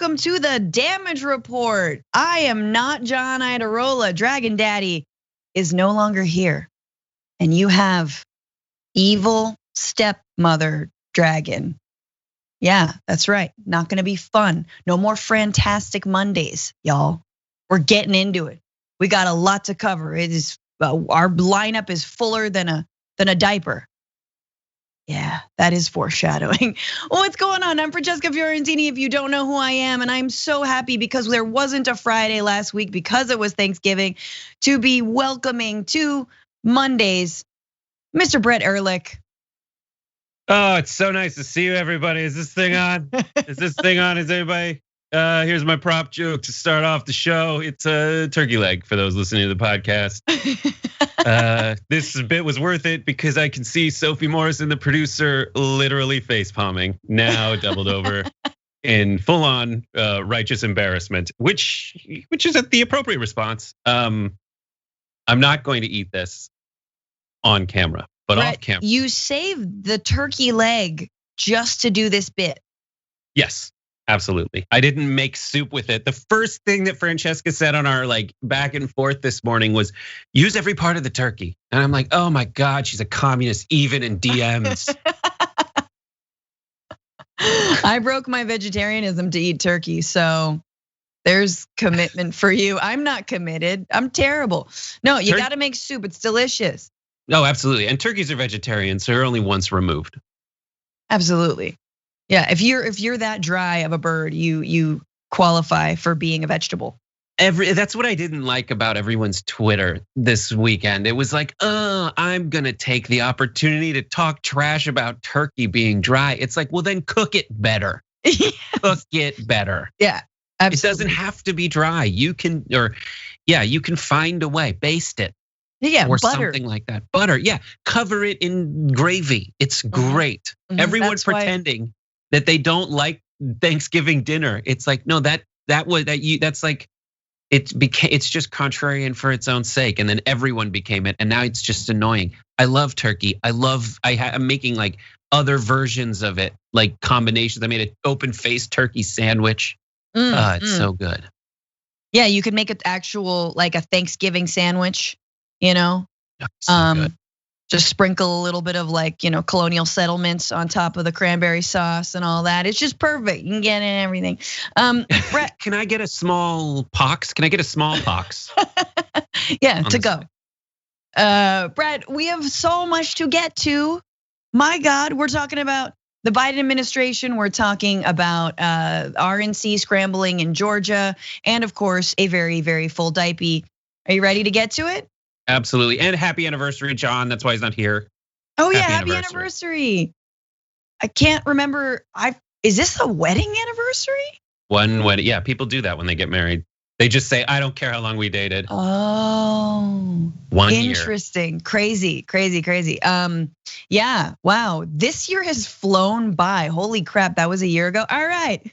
welcome to the damage report. I am not John Idarola. Dragon Daddy is no longer here. And you have evil stepmother dragon. Yeah, that's right. Not gonna be fun. No more Fantastic Mondays, y'all. We're getting into it. We got a lot to cover. It is our lineup is fuller than a diaper. Yeah, that is foreshadowing. What's going on? I'm Francesca Fiorentini, if you don't know who I am, and I'm so happy because there wasn't a Friday last week because it was Thanksgiving to be welcoming to Mondays, Mr. Brett Erlich. Oh, it's so nice to see you, everybody. Is this thing on? Is this thing on? Is everybody? Here's my prop joke to start off the show. It's a turkey leg for those listening to the podcast. This bit was worth it because I can see Sophie Morrison, the producer, literally face palming, now doubled over in full on righteous embarrassment, which is the appropriate response. I'm not going to eat this on camera, but Brett, off camera. You saved the turkey leg just to do this bit. Yes. Absolutely. I didn't make soup with it. The first thing that Francesca said on our back and forth this morning was use every part of the turkey. And I'm like, oh my God, she's a communist even in DMs. I broke my vegetarianism to eat turkey, so there's commitment for you. I'm not committed. I'm terrible. No, you gotta make soup. It's delicious. No, absolutely. And turkeys are vegetarian, so they're only once removed. Absolutely. Yeah, if you're that dry of a bird, you qualify for being a vegetable. That's what I didn't like about everyone's Twitter this weekend. It was like, I'm gonna take the opportunity to talk trash about turkey being dry. It's like, well, then cook it better. Yes. Cook it better. Yeah, absolutely. It doesn't have to be dry. You can find a way, baste it. Yeah, or butter. Something like that. Butter, yeah. Cover it in gravy. It's great. Everyone's pretending that they don't like Thanksgiving dinner. It's like, no, that's like, it's just contrarian for its own sake. And then everyone became it. And now it's just annoying. I love turkey. I'm making other versions of it, like combinations. I made an open faced turkey sandwich. It's so good. Yeah, you could make it actual, like a Thanksgiving sandwich, you know? So good. Just sprinkle a little bit of colonial settlements on top of the cranberry sauce and all that. It's just perfect. You can get in everything. Brett, can I get a small pox? Yeah, to go. Brett, we have so much to get to. My God, we're talking about the Biden administration. We're talking about RNC scrambling in Georgia, and of course, a very, very full diaper. Are you ready to get to it? Absolutely, and happy anniversary, John. That's why he's not here. Oh yeah, happy anniversary. I can't remember. Is this a wedding anniversary? One wedding, yeah. People do that when they get married. They just say, "I don't care how long we dated." Oh, 1 year. Interesting, crazy. Yeah, wow. This year has flown by. Holy crap, that was a year ago. All right,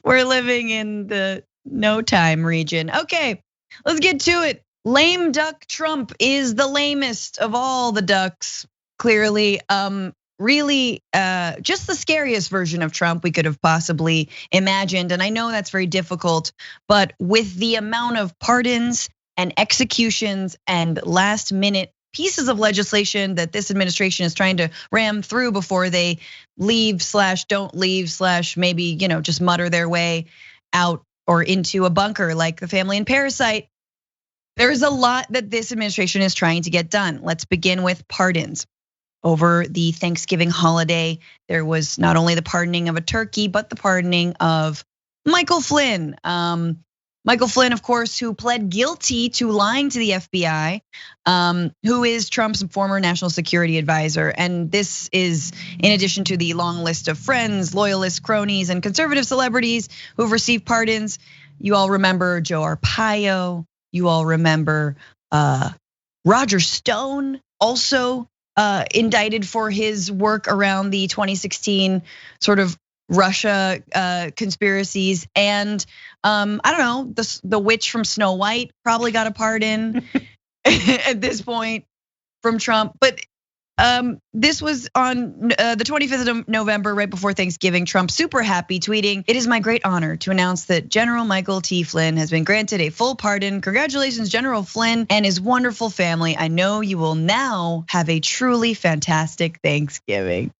we're living in the no time region. Okay, let's get to it. Lame duck Trump is the lamest of all the ducks, clearly. Really, just the scariest version of Trump we could have possibly imagined. And I know that's very difficult, but with the amount of pardons and executions and last minute pieces of legislation that this administration is trying to ram through before they leave/don't leave/maybe, just mutter their way out or into a bunker like the family in Parasite. There's a lot that this administration is trying to get done. Let's begin with pardons. Over the Thanksgiving holiday, there was not only the pardoning of a turkey, but the pardoning of Michael Flynn. Michael Flynn, of course, who pled guilty to lying to the FBI, who is Trump's former national security advisor. And this is in addition to the long list of friends, loyalists, cronies, and conservative celebrities who've received pardons. You all remember Joe Arpaio. You all remember Roger Stone, also indicted for his work around the 2016 sort of Russia conspiracies. And I don't know, the witch from Snow White probably got a pardon at this point from Trump. But This was on the 25th of November, right before Thanksgiving. Trump super happy, tweeting, "It is my great honor to announce that General Michael T. Flynn has been granted a full pardon. Congratulations, General Flynn and his wonderful family. I know you will now have a truly fantastic Thanksgiving."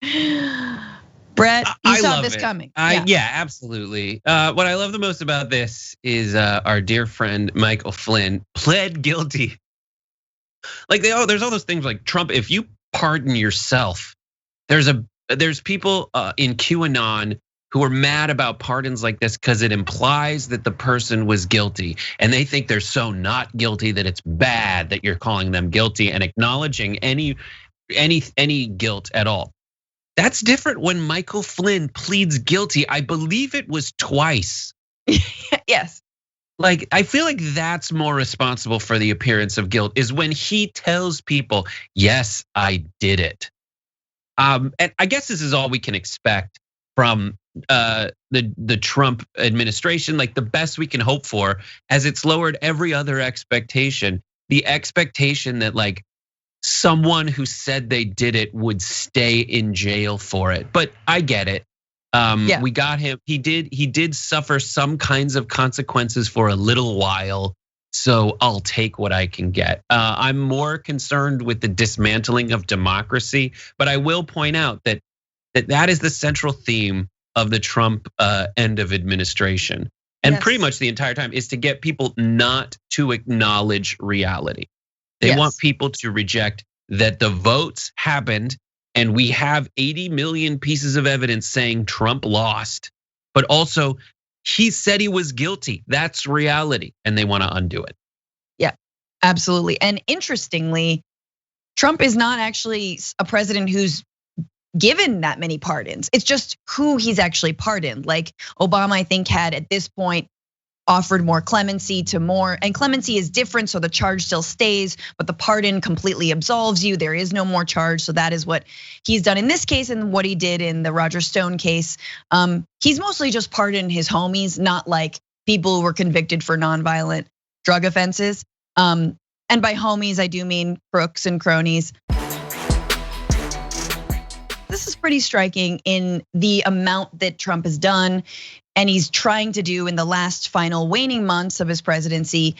Brett, you saw this coming. Yeah, absolutely. What I love the most about this is our dear friend Michael Flynn pled guilty. Like there's all those things like Trump. If you pardon yourself, there's people in QAnon who are mad about pardons like this because it implies that the person was guilty, and they think they're so not guilty that it's bad that you're calling them guilty and acknowledging any guilt at all. That's different when Michael Flynn pleads guilty. I believe it was twice. Yes. Like, I feel like that's more responsible for the appearance of guilt, is when he tells people, yes, I did it. And I guess this is all we can expect from the Trump administration. Like, the best we can hope for, as it's lowered every other expectation, the expectation that like someone who said they did it would stay in jail for it. But I get it. We got him. He did suffer some kinds of consequences for a little while. So I'll take what I can get. I'm more concerned with the dismantling of democracy, but I will point out that is the central theme of the Trump end of administration. And pretty much the entire time is to get people not to acknowledge reality. They want people to reject that the votes happened, and we have 80 million pieces of evidence saying Trump lost, but also he said he was guilty. That's reality, and they want to undo it. Yeah, absolutely. And interestingly, Trump is not actually a president who's given that many pardons. It's just who he's actually pardoned. Like Obama, I think, had at this point offered more clemency to more, and clemency is different, so the charge still stays, but the pardon completely absolves you. There is no more charge, so that is what he's done in this case and what he did in the Roger Stone case. He's mostly just pardoned his homies, not like people who were convicted for nonviolent drug offenses. And by homies, I do mean crooks and cronies. This is pretty striking in the amount that Trump has done and he's trying to do in the last final waning months of his presidency.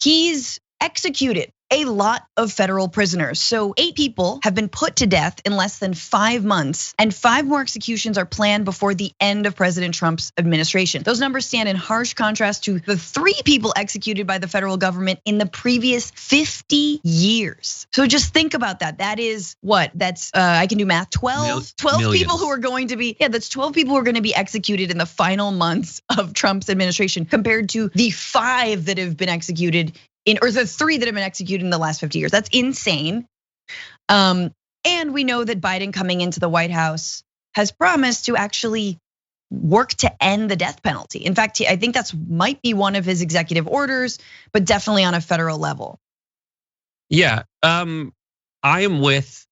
He's executed a lot of federal prisoners. So 8 people have been put to death in less than 5 months, and 5 more executions are planned before the end of President Trump's administration. Those numbers stand in harsh contrast to the 3 people executed by the federal government in the previous 50 years. So just think about that. That is what? That's, I can do math, 12 people who are going to be, that's 12 people who are going to be executed in the final months of Trump's administration, compared to the 5 that have been executed or the 3 that have been executed in the last 50 years. That's insane. And we know that Biden coming into the White House has promised to actually work to end the death penalty. In fact, I think that's might be one of his executive orders, but definitely on a federal level. Yeah, I am with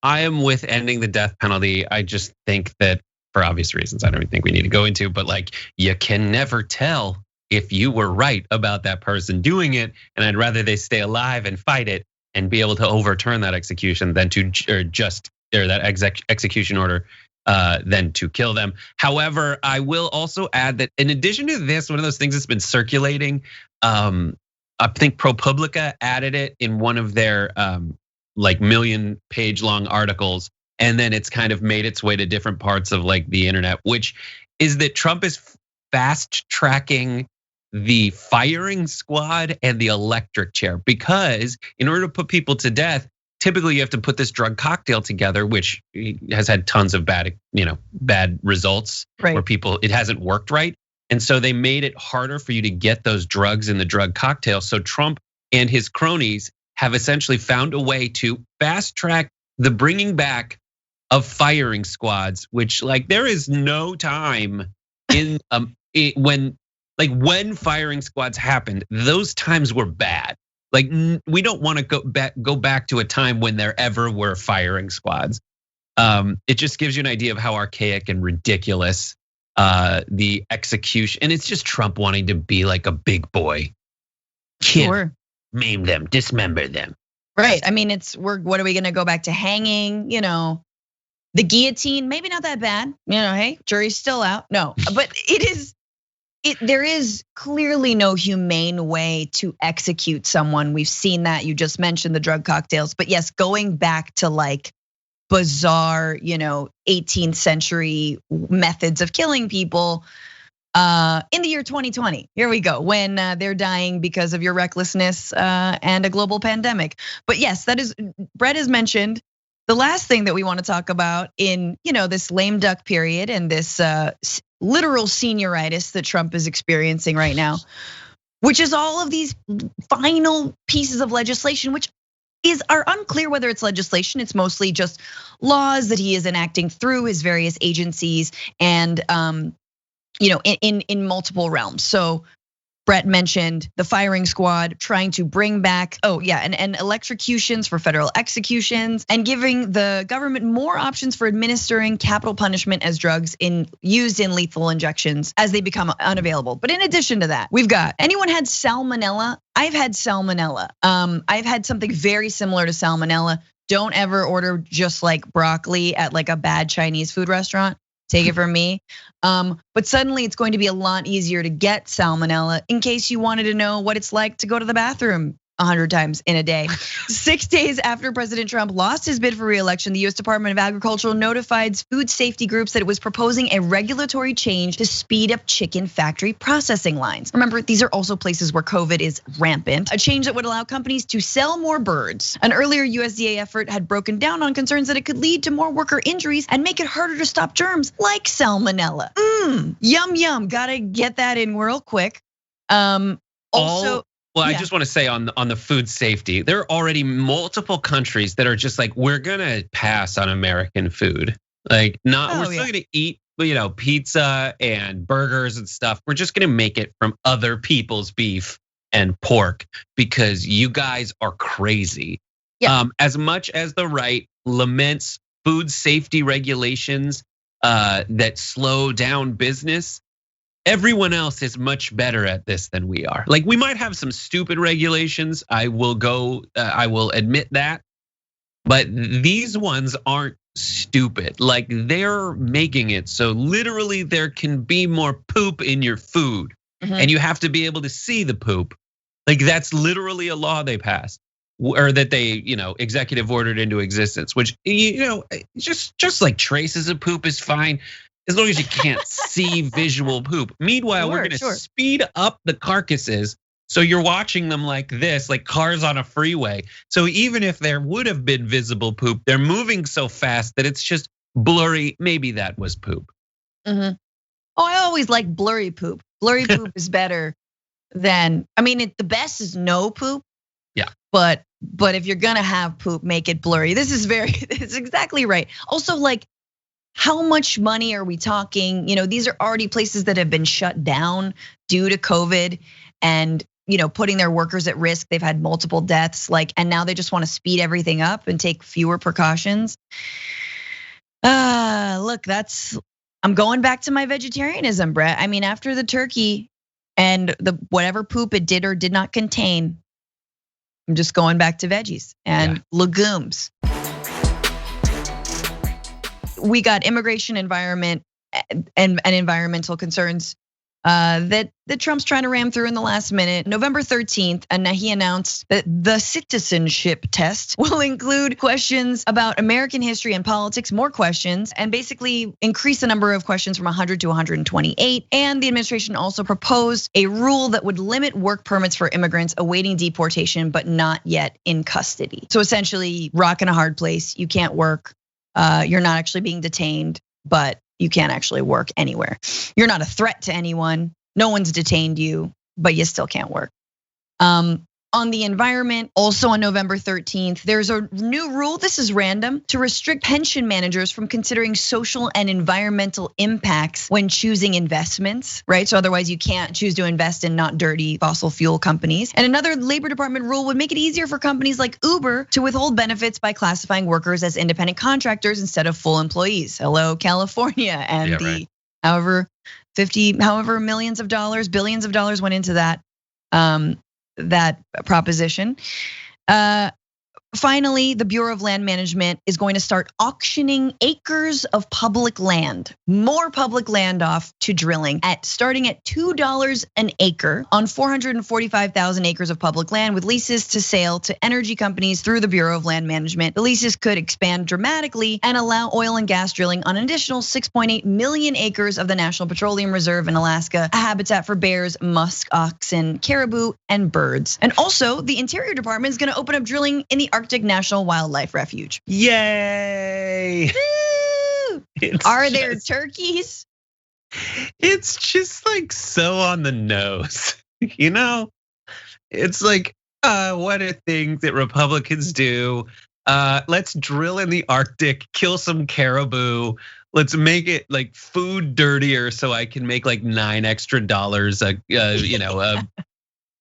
ending the death penalty. I just think that, for obvious reasons, I don't even think we need to go into, but like, you can never tell if you were right about that person doing it, and I'd rather they stay alive and fight it and be able to overturn that execution than that execution order than to kill them. However, I will also add that in addition to this, one of those things that's been circulating, I think ProPublica added it in one of their like 1,000,000-page long articles, and then it's kind of made its way to different parts of like the internet, which is that Trump is fast tracking the firing squad and the electric chair, because in order to put people to death, typically you have to put this drug cocktail together, which has had tons of bad results, right, where it hasn't worked right. And so they made it harder for you to get those drugs in the drug cocktail. So Trump and his cronies have essentially found a way to fast track the bringing back of firing squads, which like there is no time in when firing squads happened, those times were bad. Like we don't want to go back to a time when there ever were firing squads. It just gives you an idea of how archaic and ridiculous the execution, and it's just Trump wanting to be like a big boy. Kill, maim them, dismember them. Right. I mean, what are we gonna go back to hanging? The guillotine, maybe not that bad. Hey, jury's still out. No, but there is clearly no humane way to execute someone. We've seen that. You just mentioned the drug cocktails, but yes, going back to like bizarre, 18th century methods of killing people in the year 2020. Here we go, when they're dying because of your recklessness and a global pandemic. But yes, Brett has mentioned the last thing that we want to talk about in this lame duck period and this literal senioritis that Trump is experiencing right now, which is all of these final pieces of legislation, which are unclear whether it's legislation. It's mostly just laws that he is enacting through his various agencies and in multiple realms. So Brett mentioned the firing squad trying to bring back, and electrocutions for federal executions, and giving the government more options for administering capital punishment as drugs used in lethal injections as they become unavailable. But in addition to that, we've got, anyone had salmonella? I've had salmonella. I've had something very similar to salmonella. Don't ever order just like broccoli at like a bad Chinese food restaurant. Take it from me. But suddenly it's going to be a lot easier to get salmonella, in case you wanted to know what it's like to go to the bathroom 100 times in a day. 6 days after President Trump lost his bid for re-election, the US Department of Agriculture notified food safety groups that it was proposing a regulatory change to speed up chicken factory processing lines. Remember, these are also places where COVID is rampant. A change that would allow companies to sell more birds. An earlier USDA effort had broken down on concerns that it could lead to more worker injuries and make it harder to stop germs like salmonella. Yum yum, gotta get that in real quick. I just want to say on the food safety, there are already multiple countries that are just like, we're gonna pass on American food. Like, we're still gonna eat, pizza and burgers and stuff. We're just gonna make it from other people's beef and pork because you guys are crazy. Yeah. As much as the right laments food safety regulations that slow down business, everyone else is much better at this than we are. Like, we might have some stupid regulations. I will admit that. But these ones aren't stupid. Like, they're making it so literally there can be more poop in your food. And you have to be able to see the poop. Like, that's literally a law they passed, or that they, executive ordered into existence, which, just like traces of poop is fine, as long as you can't see visual poop. Meanwhile, we're gonna speed up the carcasses, so you're watching them like this, like cars on a freeway. So even if there would have been visible poop, they're moving so fast that it's just blurry. Maybe that was poop. Oh, I always like blurry poop. Blurry poop is better than, the best is no poop. Yeah. But if you're gonna have poop, make it blurry. It's exactly right. Also, like, how much money are we talking? These are already places that have been shut down due to COVID and, putting their workers at risk. They've had multiple deaths, and now they just want to speed everything up and take fewer precautions. Look, I'm going back to my vegetarianism, Brett. After the turkey and the whatever poop it did or did not contain, I'm just going back to veggies and legumes. We got immigration, environment, and environmental concerns that Trump's trying to ram through in the last minute. November 13th, and he announced that the citizenship test will include questions about American history and politics, more questions, and basically increase the number of questions from 100 to 128. And the administration also proposed a rule that would limit work permits for immigrants awaiting deportation, but not yet in custody. So essentially, rock in a hard place. You can't work. You're not actually being detained, but you can't actually work anywhere. You're not a threat to anyone. No one's detained you, but you still can't work. On the environment, also on November 13th, there's a new rule, this is random, to restrict pension managers from considering social and environmental impacts when choosing investments, right? So otherwise you can't choose to invest in not dirty fossil fuel companies. And another Labor Department rule would make it easier for companies like Uber to withhold benefits by classifying workers as independent contractors instead of full employees. Hello, California, and however millions of dollars, billions of dollars went into that proposition. finally, the Bureau of Land Management is going to start auctioning acres of public land, more public land off to drilling starting at $2 an acre on 445,000 acres of public land with leases to sale to energy companies through the Bureau of Land Management. The leases could expand dramatically and allow oil and gas drilling on an additional 6.8 million acres of the National Petroleum Reserve in Alaska, a habitat for bears, musk oxen, caribou, and birds. And also, the Interior Department is gonna open up drilling in the Arctic National Wildlife Refuge. Yay! Are there turkeys? It's just like so on the nose, you know? It's like, what are things that Republicans do? Let's drill in the Arctic, kill some caribou. Let's make it like food dirtier so I can make like $9 extra.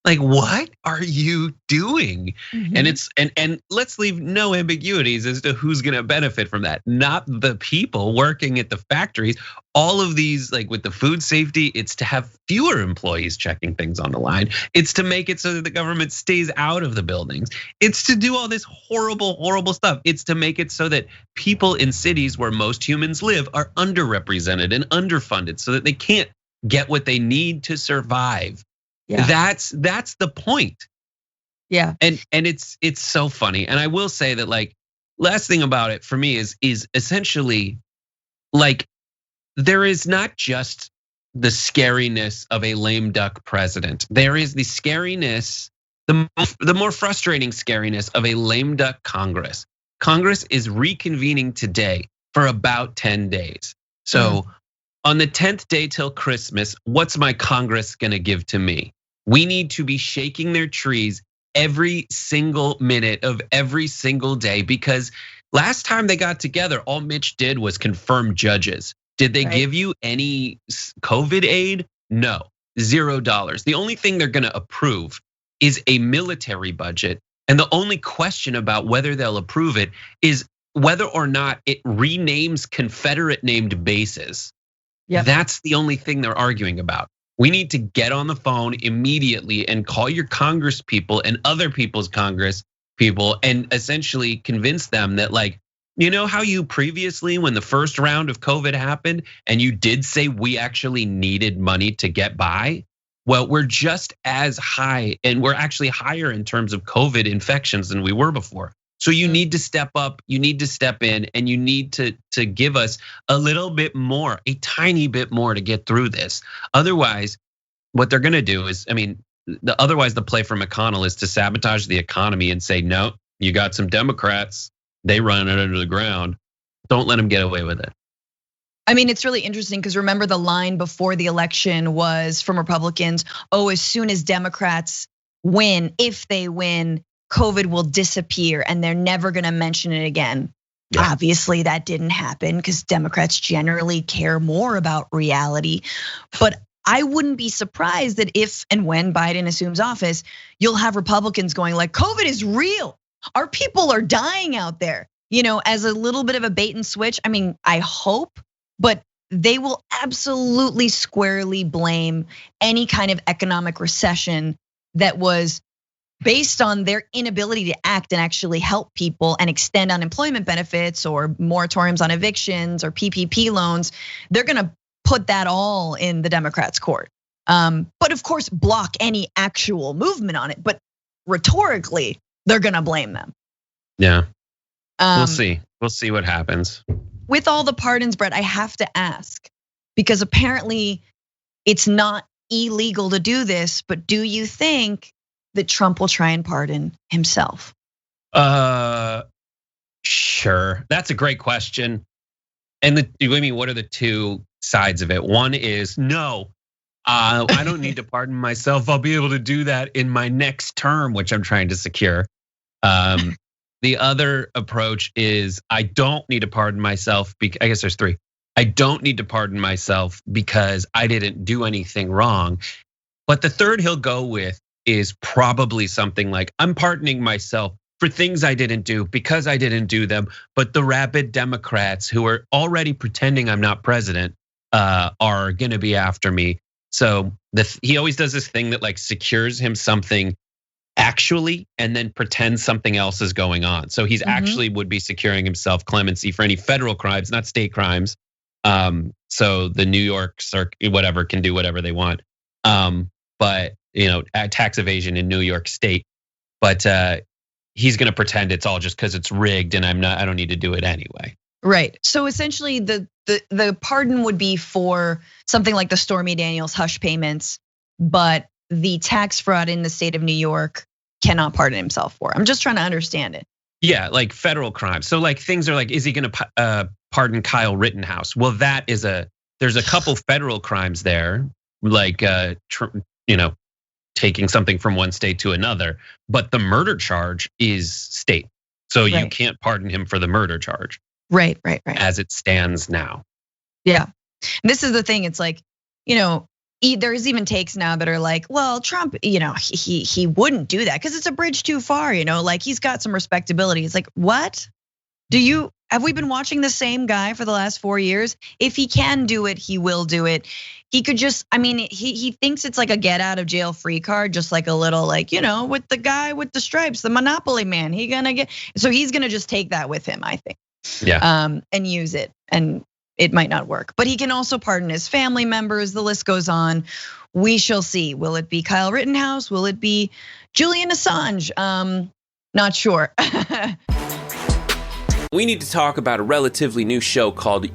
Like, what are you doing? And let's leave no ambiguities as to who's gonna benefit from that. Not the people working at the factories. All of these, like with the food safety, it's to have fewer employees checking things on the line. It's to make it so that the government stays out of the buildings. It's to do all this horrible, horrible stuff. It's to make it so that people in cities where most humans live are underrepresented and underfunded so that they can't get what they need to survive. Yeah. That's the point. Yeah. And it's so funny. And I will say that like last thing about it for me is essentially like there is not just the scariness of a lame duck president. There is the scariness, the more frustrating scariness of a lame duck Congress. Congress is reconvening today for about 10 days. So on the 10th day till Christmas, what's my Congress gonna give to me? We need to be shaking their trees every single minute of every single day because last time they got together, all Mitch did was confirm judges. Did they give you any COVID aid? No, $0. The only thing they're gonna approve is a military budget. And the only question about whether they'll approve it is whether or not it renames Confederate named bases. Yep. That's the only thing they're arguing about. We need to get on the phone immediately and call your Congress people and other people's Congress people and essentially convince them that like, you know how you previously when the first round of COVID happened and you did say we actually needed money to get by? Well, we're just as high and we're actually higher in terms of COVID infections than we were before. So you need to step up, you need to step in and you need to give us a little bit more, a tiny bit more to get through this. Otherwise, what they're gonna do is, otherwise the play for McConnell is to sabotage the economy and say, no, you got some Democrats, they run it under the ground. Don't let them get away with it. I mean, it's really interesting because remember the line before the election was from Republicans, as soon as Democrats win, if they win, COVID will disappear and they're never gonna mention it again. Yeah. Obviously that didn't happen because Democrats generally care more about reality. But I wouldn't be surprised that if and when Biden assumes office, you'll have Republicans going like, COVID is real. Our people are dying out there, as a little bit of a bait and switch. I mean, I hope, but they will absolutely squarely blame any kind of economic recession that was based on their inability to act and actually help people and extend unemployment benefits or moratoriums on evictions or PPP loans. They're gonna put that all in the Democrats' court. But of course, block any actual movement on it. But rhetorically, they're gonna blame them. Yeah, we'll see. We'll see what happens. With all the pardons, Brett, I have to ask, because apparently it's not illegal to do this, but do you think that Trump will try and pardon himself? Sure, that's a great question. And what are the two sides of it? One is no, I don't need to pardon myself. I'll be able to do that in my next term, which I'm trying to secure. The other approach is I don't need to pardon myself. I guess there's three. I don't need to pardon myself because I didn't do anything wrong. But the third he'll go with is probably something like I'm pardoning myself for things I didn't do because I didn't do them. But the rabid Democrats who are already pretending I'm not president are gonna be after me. So he always does this thing that like secures him something actually, and then pretend something else is going on. So he's actually would be securing himself clemency for any federal crimes, not state crimes. So the New York circuit, whatever, can do whatever they want. But tax evasion in New York State. But he's going to pretend it's all just because it's rigged, and I don't need to do it anyway. Right. So essentially, the pardon would be for something like the Stormy Daniels hush payments, but the tax fraud in the state of New York cannot pardon himself for. I'm just trying to understand it. Yeah, like federal crimes. So like things are like, is he going to pardon Kyle Rittenhouse? Well, there's a couple federal crimes there, like taking something from one state to another, but the murder charge is state. So you can't pardon him for the murder charge. Right. As it stands now. Yeah. And this is the thing. It's like, there's even takes now that are like, well, Trump, he wouldn't do that because it's a bridge too far, like he's got some respectability. It's like, what? Have we been watching the same guy for the last 4 years? If he can do it, he will do it. He could just, he thinks it's like a get out of jail free card, just like a little with the guy with the stripes, the Monopoly man, he's gonna just take that with him, I think. Yeah. And use it, and it might not work. But he can also pardon his family members, the list goes on. We shall see. Will it be Kyle Rittenhouse? Will it be Julian Assange? Not sure. We need to talk about a relatively new show called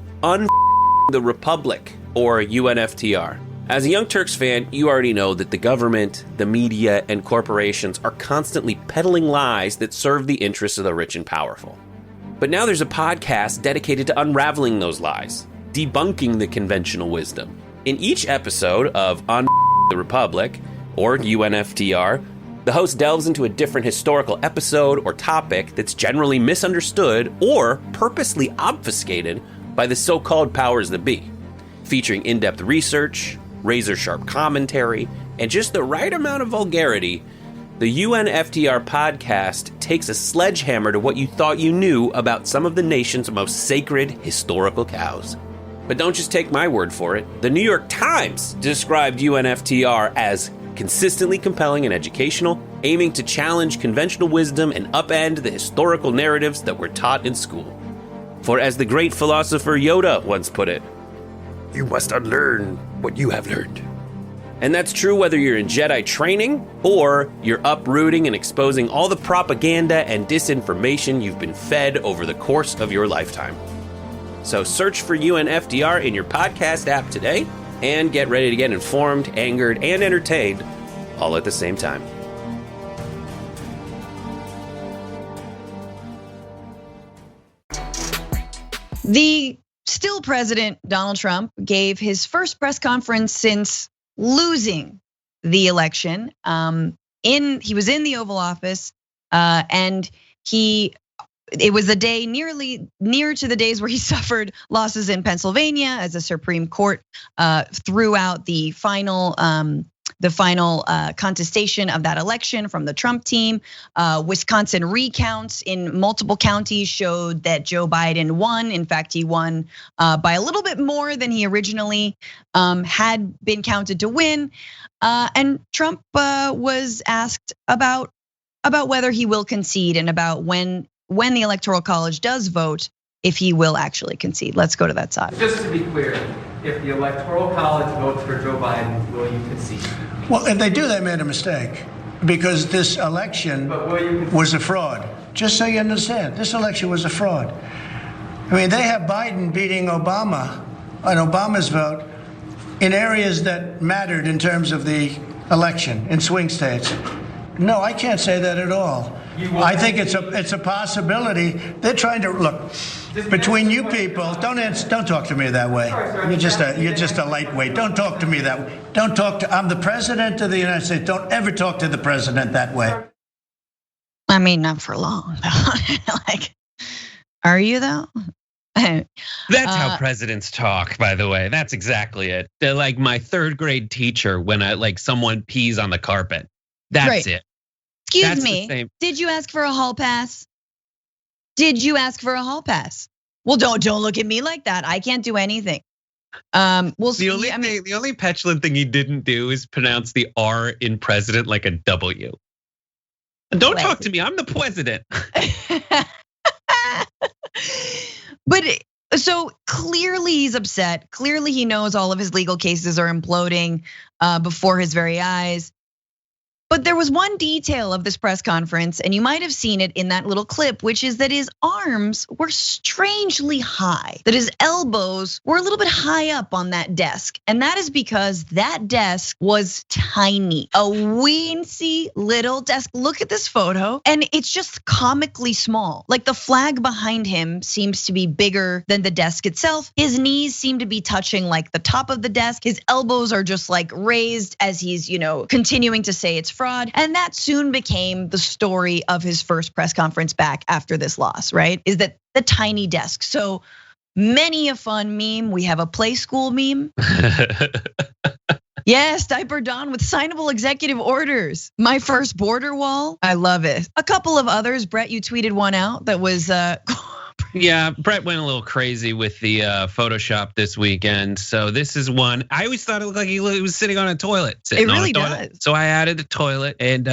the Republic, or UNFTR. As a Young Turks fan, you already know that the government, the media, and corporations are constantly peddling lies that serve the interests of the rich and powerful. But now there's a podcast dedicated to unraveling those lies, debunking the conventional wisdom. In each episode of the Republic, or UNFTR, the host delves into a different historical episode or topic that's generally misunderstood or purposely obfuscated by the so-called powers that be, featuring in-depth research, razor-sharp commentary, and just the right amount of vulgarity. The UNFTR podcast takes a sledgehammer to what you thought you knew about some of the nation's most sacred historical cows. But don't just take my word for it. The New York Times described UNFTR as consistently compelling and educational, aiming to challenge conventional wisdom and upend the historical narratives that were taught in school. For as the great philosopher Yoda once put it, you must unlearn what you have learned. And that's true whether you're in Jedi training or you're uprooting and exposing all the propaganda and disinformation you've been fed over the course of your lifetime. So search for UNFTR in your podcast app today and get ready to get informed, angered, and entertained all at the same time. The still president, Donald Trump, gave his first press conference since losing the election. He was in the Oval Office, and it was a day near to the days where he suffered losses in Pennsylvania as the Supreme Court threw out the final contestation of that election from the Trump team. Wisconsin recounts in multiple counties showed that Joe Biden won. In fact, he won by a little bit more than he originally had been counted to win. And Trump was asked about whether he will concede and about when the Electoral College does vote, if he will actually concede. Let's go to that side. Just to be clear, if the Electoral College votes for Joe Biden, will you concede? Well, if they do, they made a mistake because this election was a fraud. Just so you understand, this election was a fraud. I mean, they have Biden beating Obama on Obama's vote in areas that mattered in terms of the election, in swing states. No, I can't say that at all. I think it's a possibility. They're trying to look between you people. Don't talk to me that way. You're just a lightweight. Don't talk to me that way. I'm the president of the United States. Don't ever talk to the president that way. I mean, not for long. Like, are you though? That's how presidents talk, by the way. That's exactly it. They're like my third grade teacher when someone pees on the carpet. That's it. Excuse me, did you ask for a hall pass? Did you ask for a hall pass? Well, don't look at me like that. I can't do anything. The only petulant thing he didn't do is pronounce the R in president like a W. Don't talk to me. I'm the president. But so clearly he's upset. Clearly he knows all of his legal cases are imploding before his very eyes. But there was one detail of this press conference, and you might have seen it in that little clip, which is that his arms were strangely high, that his elbows were a little bit high up on that desk. And that is because that desk was tiny, a weensy little desk. Look at this photo, and it's just comically small. Like the flag behind him seems to be bigger than the desk itself. His knees seem to be touching like the top of the desk. His elbows are just like raised as he's, continuing to say it's fraud. And that soon became the story of his first press conference back after this loss, right? Is that the tiny desk. So many a fun meme. We have a play school meme. Yes, Diaper Don with signable executive orders. My first border wall. I love it. A couple of others. Brett, you tweeted one out that was Yeah, Brett went a little crazy with the Photoshop this weekend. So this is one. I always thought it looked like he was sitting on a toilet. It really does. So I added a toilet and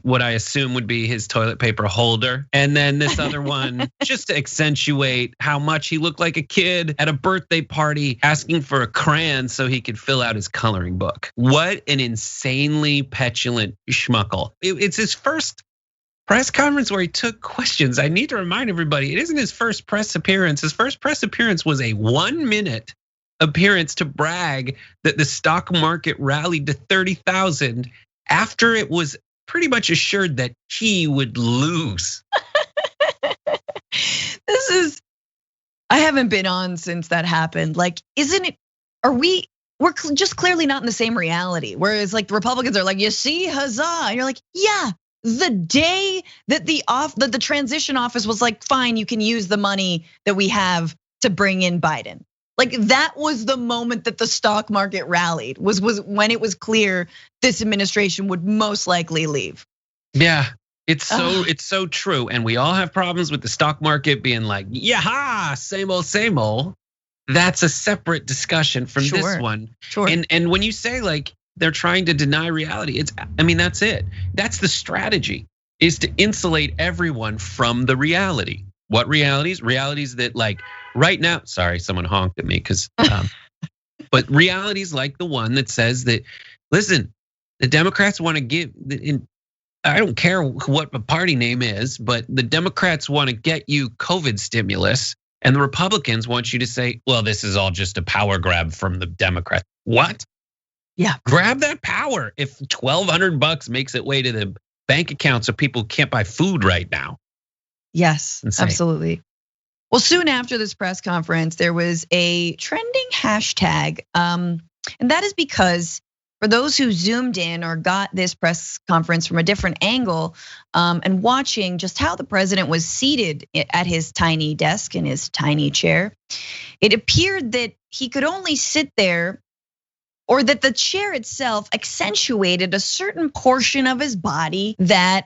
what I assume would be his toilet paper holder. And then this other one, just to accentuate how much he looked like a kid at a birthday party asking for a crayon so he could fill out his coloring book. What an insanely petulant schmuckle. It's his first press conference where he took questions. I need to remind everybody, it isn't his first press appearance. His first press appearance was a 1-minute appearance to brag that the stock market rallied to 30,000 after it was pretty much assured that he would lose. I haven't been on since that happened. Like, we're just clearly not in the same reality. Whereas like the Republicans are like, you see, huzzah. And you're like, yeah. The day that the transition office was like, fine, you can use the money that we have to bring in Biden. Like that was the moment that the stock market rallied, was when it was clear this administration would most likely leave. Yeah, it's so true. And we all have problems with the stock market being like, yeah, same old. That's a separate discussion from this one. Sure. And when you say like, they're trying to deny reality. That's it. That's the strategy, is to insulate everyone from the reality. What realities? Realities that like right now, sorry, someone honked at me but realities like the one that says that, listen, the Democrats want to give, I don't care what the party name is, but the Democrats want to get you COVID stimulus, and the Republicans want you to say, well, this is all just a power grab from the Democrats. What? Yeah, grab that power if $1,200 makes its way to the bank account so people can't buy food right now. Yes, absolutely. Well, soon after this press conference, there was a trending hashtag. And that is because for those who zoomed in or got this press conference from a different angle and watching just how the president was seated at his tiny desk in his tiny chair, it appeared that he could only sit there, or that the chair itself accentuated a certain portion of his body that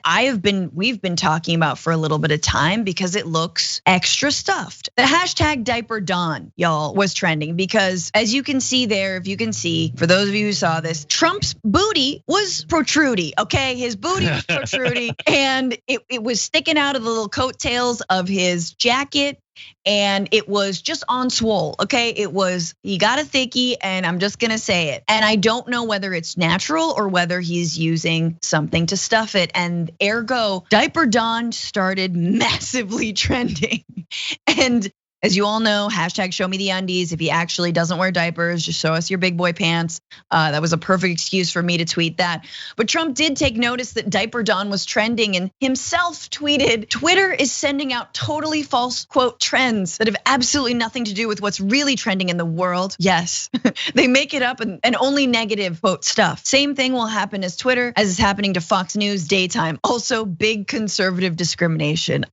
we've been talking about for a little bit of time because it looks extra stuffed. The hashtag Diaper Don, y'all, was trending because as you can see there, if you can see, for those of you who saw this, Trump's booty was protruding, okay? His booty was protruding and it was sticking out of the little coattails of his jacket. And it was just on swole, okay? He got a thickie, and I'm just gonna say it. And I don't know whether it's natural or whether he's using something to stuff it. And ergo, Diaper Don started massively trending. And as you all know, hashtag show me the undies. If he actually doesn't wear diapers, just show us your big boy pants. That was a perfect excuse for me to tweet that. But Trump did take notice that Diaper Don was trending and himself tweeted, Twitter is sending out totally false, quote, trends that have absolutely nothing to do with what's really trending in the world. Yes, they make it up and only negative, quote, stuff. Same thing will happen as Twitter as is happening to Fox News daytime. Also big conservative discrimination.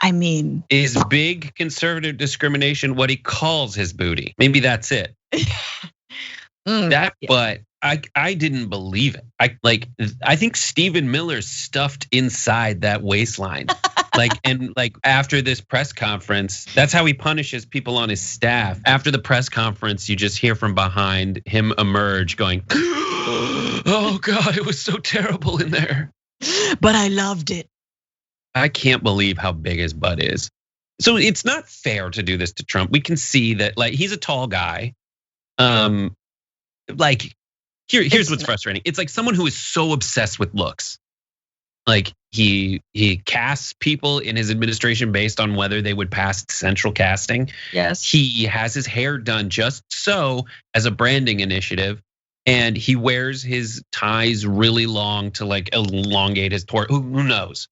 Is big conservative discrimination what he calls his booty? Maybe that's it. But I didn't believe it. I think Stephen Miller's stuffed inside that waistline. And after this press conference, that's how he punishes people on his staff. After the press conference, you just hear from behind him emerge going, oh God, it was so terrible in there. But I loved it. I can't believe how big his butt is. So it's not fair to do this to Trump. We can see that, like, he's a tall guy. Like, here's what's frustrating. It's like someone who is so obsessed with looks. Like he casts people in his administration based on whether they would pass central casting. Yes. He has his hair done just so as a branding initiative. And he wears his ties really long to like elongate his torso. Who knows?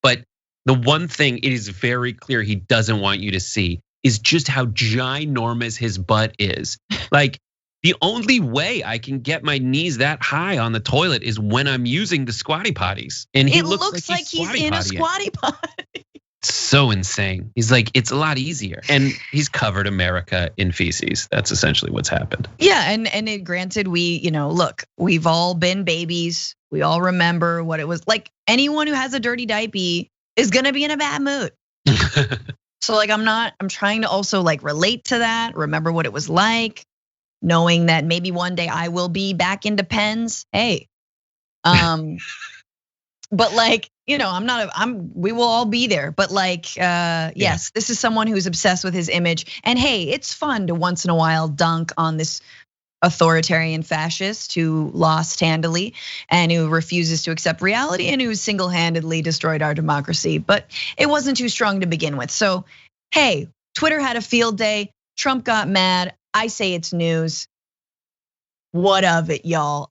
But the one thing it is very clear he doesn't want you to see is just how ginormous his butt is. Like, the only way I can get my knees that high on the toilet is when I'm using the squatty potties. And he looks like he's in a squatty potty. So insane. He's like, it's a lot easier. And he's covered America in feces. That's essentially what's happened. Yeah, and granted, look, we've all been babies. We all remember what it was like. Anyone who has a dirty diaper is gonna be in a bad mood. So like, I'm trying to also like relate to that, remember what it was like. Knowing that maybe one day I will be back into pens. Hey, but like, we will all be there. But like, yes, this is someone who's obsessed with his image. And hey, it's fun to once in a while dunk on this authoritarian fascist who lost handily and who refuses to accept reality and who single-handedly destroyed our democracy. But it wasn't too strong to begin with. So, hey, Twitter had a field day. Trump got mad. I say it's news. What of it, y'all?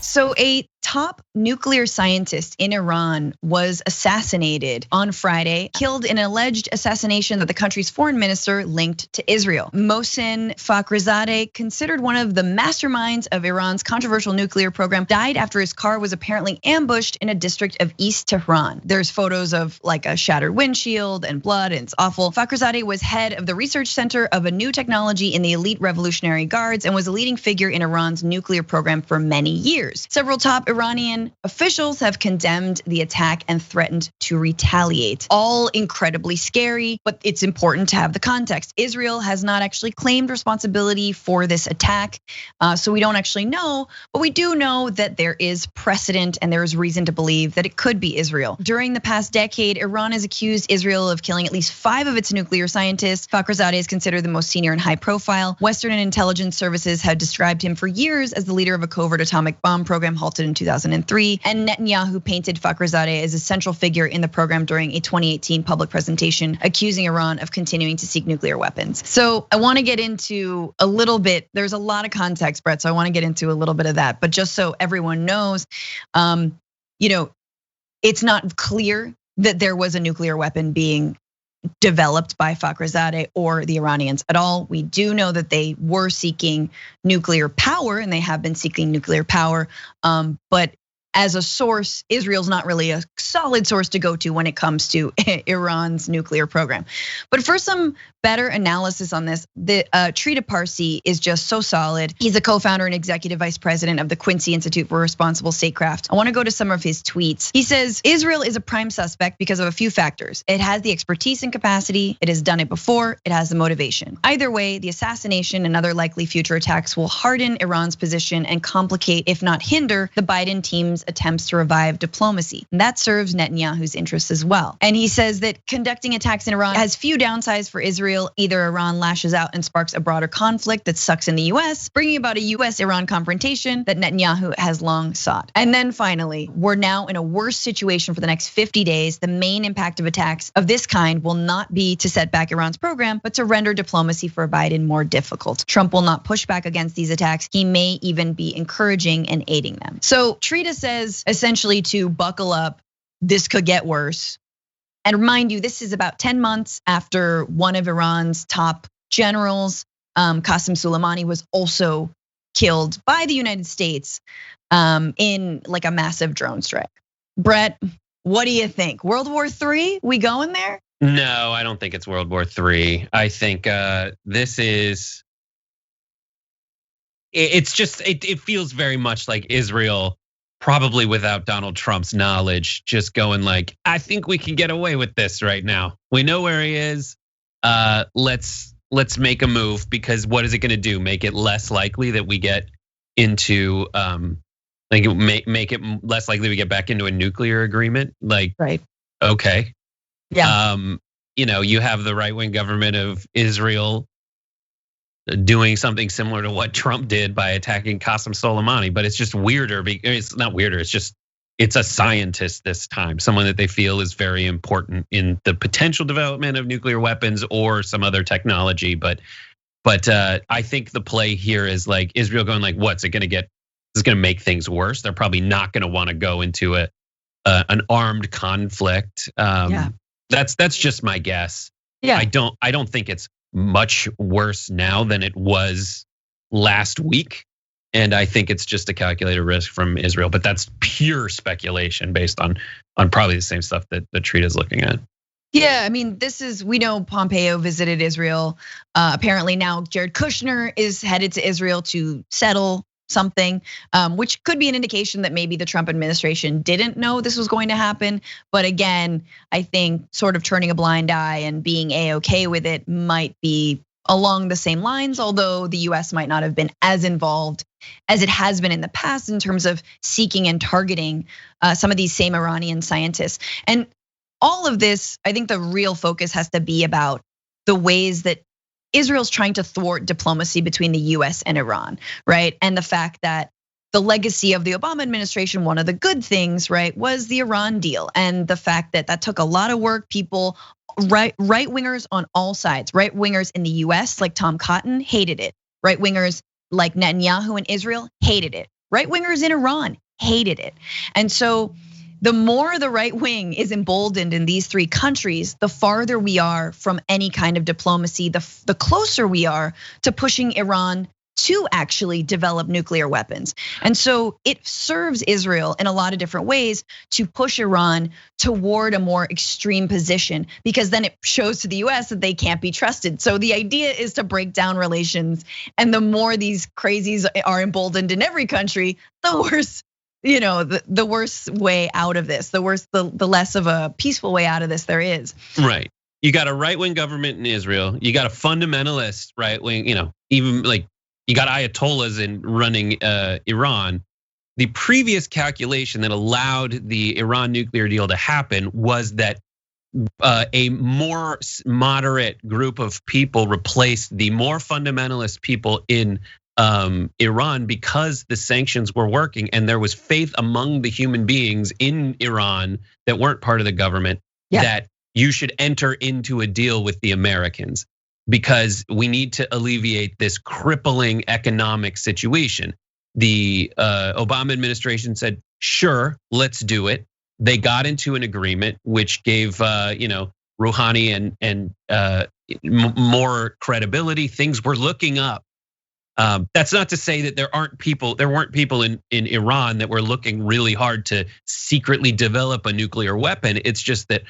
So a top nuclear scientist in Iran was assassinated on Friday, killed in an alleged assassination that the country's foreign minister linked to Israel. Mohsen Fakhrizadeh, considered one of the masterminds of Iran's controversial nuclear program, died after his car was apparently ambushed in a district of East Tehran. There's photos of like a shattered windshield and blood, and it's awful. Fakhrizadeh was head of the research center of a new technology in the elite Revolutionary Guards and was a leading figure in Iran's nuclear program for many years. Several top Iranian officials have condemned the attack and threatened to retaliate. All incredibly scary, but it's important to have the context. Israel has not actually claimed responsibility for this attack, so we don't actually know, but we do know that there is precedent and there is reason to believe that it could be Israel. During the past decade, Iran has accused Israel of killing at least 5 of its nuclear scientists. Fakhrizadeh is considered the most senior and high profile. Western and intelligence services had described him for years as the leader of a covert atomic bomb program halted in 2003, and Netanyahu painted Fakhrizadeh as a central figure in the program during a 2018 public presentation, accusing Iran of continuing to seek nuclear weapons. So I want to get into a little bit, there's a lot of context, Brett, so I want to get into a little bit of that, but just so everyone knows, it's not clear that there was a nuclear weapon being developed by Fakhrizadeh or the Iranians at all. We do know that they were seeking nuclear power and they have been seeking nuclear power, but as a source, Israel's not really a solid source to go to when it comes to Iran's nuclear program. But for some better analysis on this, the Trita Parsi is just so solid. He's a co-founder and executive vice president of the Quincy Institute for Responsible Statecraft. I want to go to some of his tweets. He says, Israel is a prime suspect because of a few factors. It has the expertise and capacity, it has done it before, it has the motivation. Either way, the assassination and other likely future attacks will harden Iran's position and complicate, if not hinder, the Biden team's attempts to revive diplomacy. And that serves Netanyahu's interests as well. And he says that conducting attacks in Iran has few downsides for Israel. Either Iran lashes out and sparks a broader conflict that sucks in the US, bringing about a US-Iran confrontation that Netanyahu has long sought. And then finally, we're now in a worse situation for the next 50 days. The main impact of attacks of this kind will not be to set back Iran's program, but to render diplomacy for Biden more difficult. Trump will not push back against these attacks. He may even be encouraging and aiding them. So Trita says essentially to buckle up, this could get worse. And remind you, this is about 10 months after one of Iran's top generals, Qasem Soleimani, was also killed by the United States in like a massive drone strike. Brett, what do you think? World War III? We going there? No, I don't think it's World War III. I think this is, it feels very much like Israel, probably without Donald Trump's knowledge, just going like, I think we can get away with this right now. We know where he is. Let's make a move, because what is it gonna do? Make it less likely that we get into Like make it less likely to get back into a nuclear agreement. Like, right. Okay. Yeah. You have the right-wing government of Israel doing something similar to what Trump did by attacking Qasem Soleimani, but it's just weirder. It's not weirder. It's a scientist this time, someone that they feel is very important in the potential development of nuclear weapons or some other technology. But I think the play here is like Israel going like, what's it going to get? This is going to make things worse. They're probably not going to want to go into an armed conflict. That's just my guess. Yeah. I don't think it's much worse now than it was last week. And I think it's just a calculated risk from Israel, but that's pure speculation based on probably the same stuff that the treat is looking at. Yeah, I mean, we know Pompeo visited Israel. Apparently now Jared Kushner is headed to Israel to settle something, which could be an indication that maybe the Trump administration didn't know this was going to happen. But again, I think sort of turning a blind eye and being A-okay with it might be along the same lines, although the US might not have been as involved as it has been in the past in terms of seeking and targeting some of these same Iranian scientists. And all of this, I think the real focus has to be about the ways that Israel's trying to thwart diplomacy between the US and Iran, right? And the fact that the legacy of the Obama administration, one of the good things, right, was the Iran deal. And the fact that took a lot of work. People, right wingers on all sides, right wingers in the US like Tom Cotton hated it. Right wingers like Netanyahu in Israel hated it. Right wingers in Iran hated it. And so the more the right wing is emboldened in these three countries, the farther we are from any kind of diplomacy, the closer we are to pushing Iran to actually develop nuclear weapons. And so it serves Israel in a lot of different ways to push Iran toward a more extreme position, because then it shows to the US that they can't be trusted. So the idea is to break down relations, and the more these crazies are emboldened in every country, the worse, the worst way out of this, the less of a peaceful way out of this there is. Right. You got a right-wing government in Israel. You got a fundamentalist right-wing, even like you got ayatollahs in running Iran. The previous calculation that allowed the Iran nuclear deal to happen was that a more moderate group of people replaced the more fundamentalist people in Iran because the sanctions were working, and there was faith among the human beings in Iran that weren't part of the government that you should enter into a deal with the Americans because we need to alleviate this crippling economic situation. The Obama administration said, sure, let's do it. They got into an agreement which gave Rouhani and more credibility. Things were looking up. That's not to say that there weren't people in Iran that were looking really hard to secretly develop a nuclear weapon. It's just that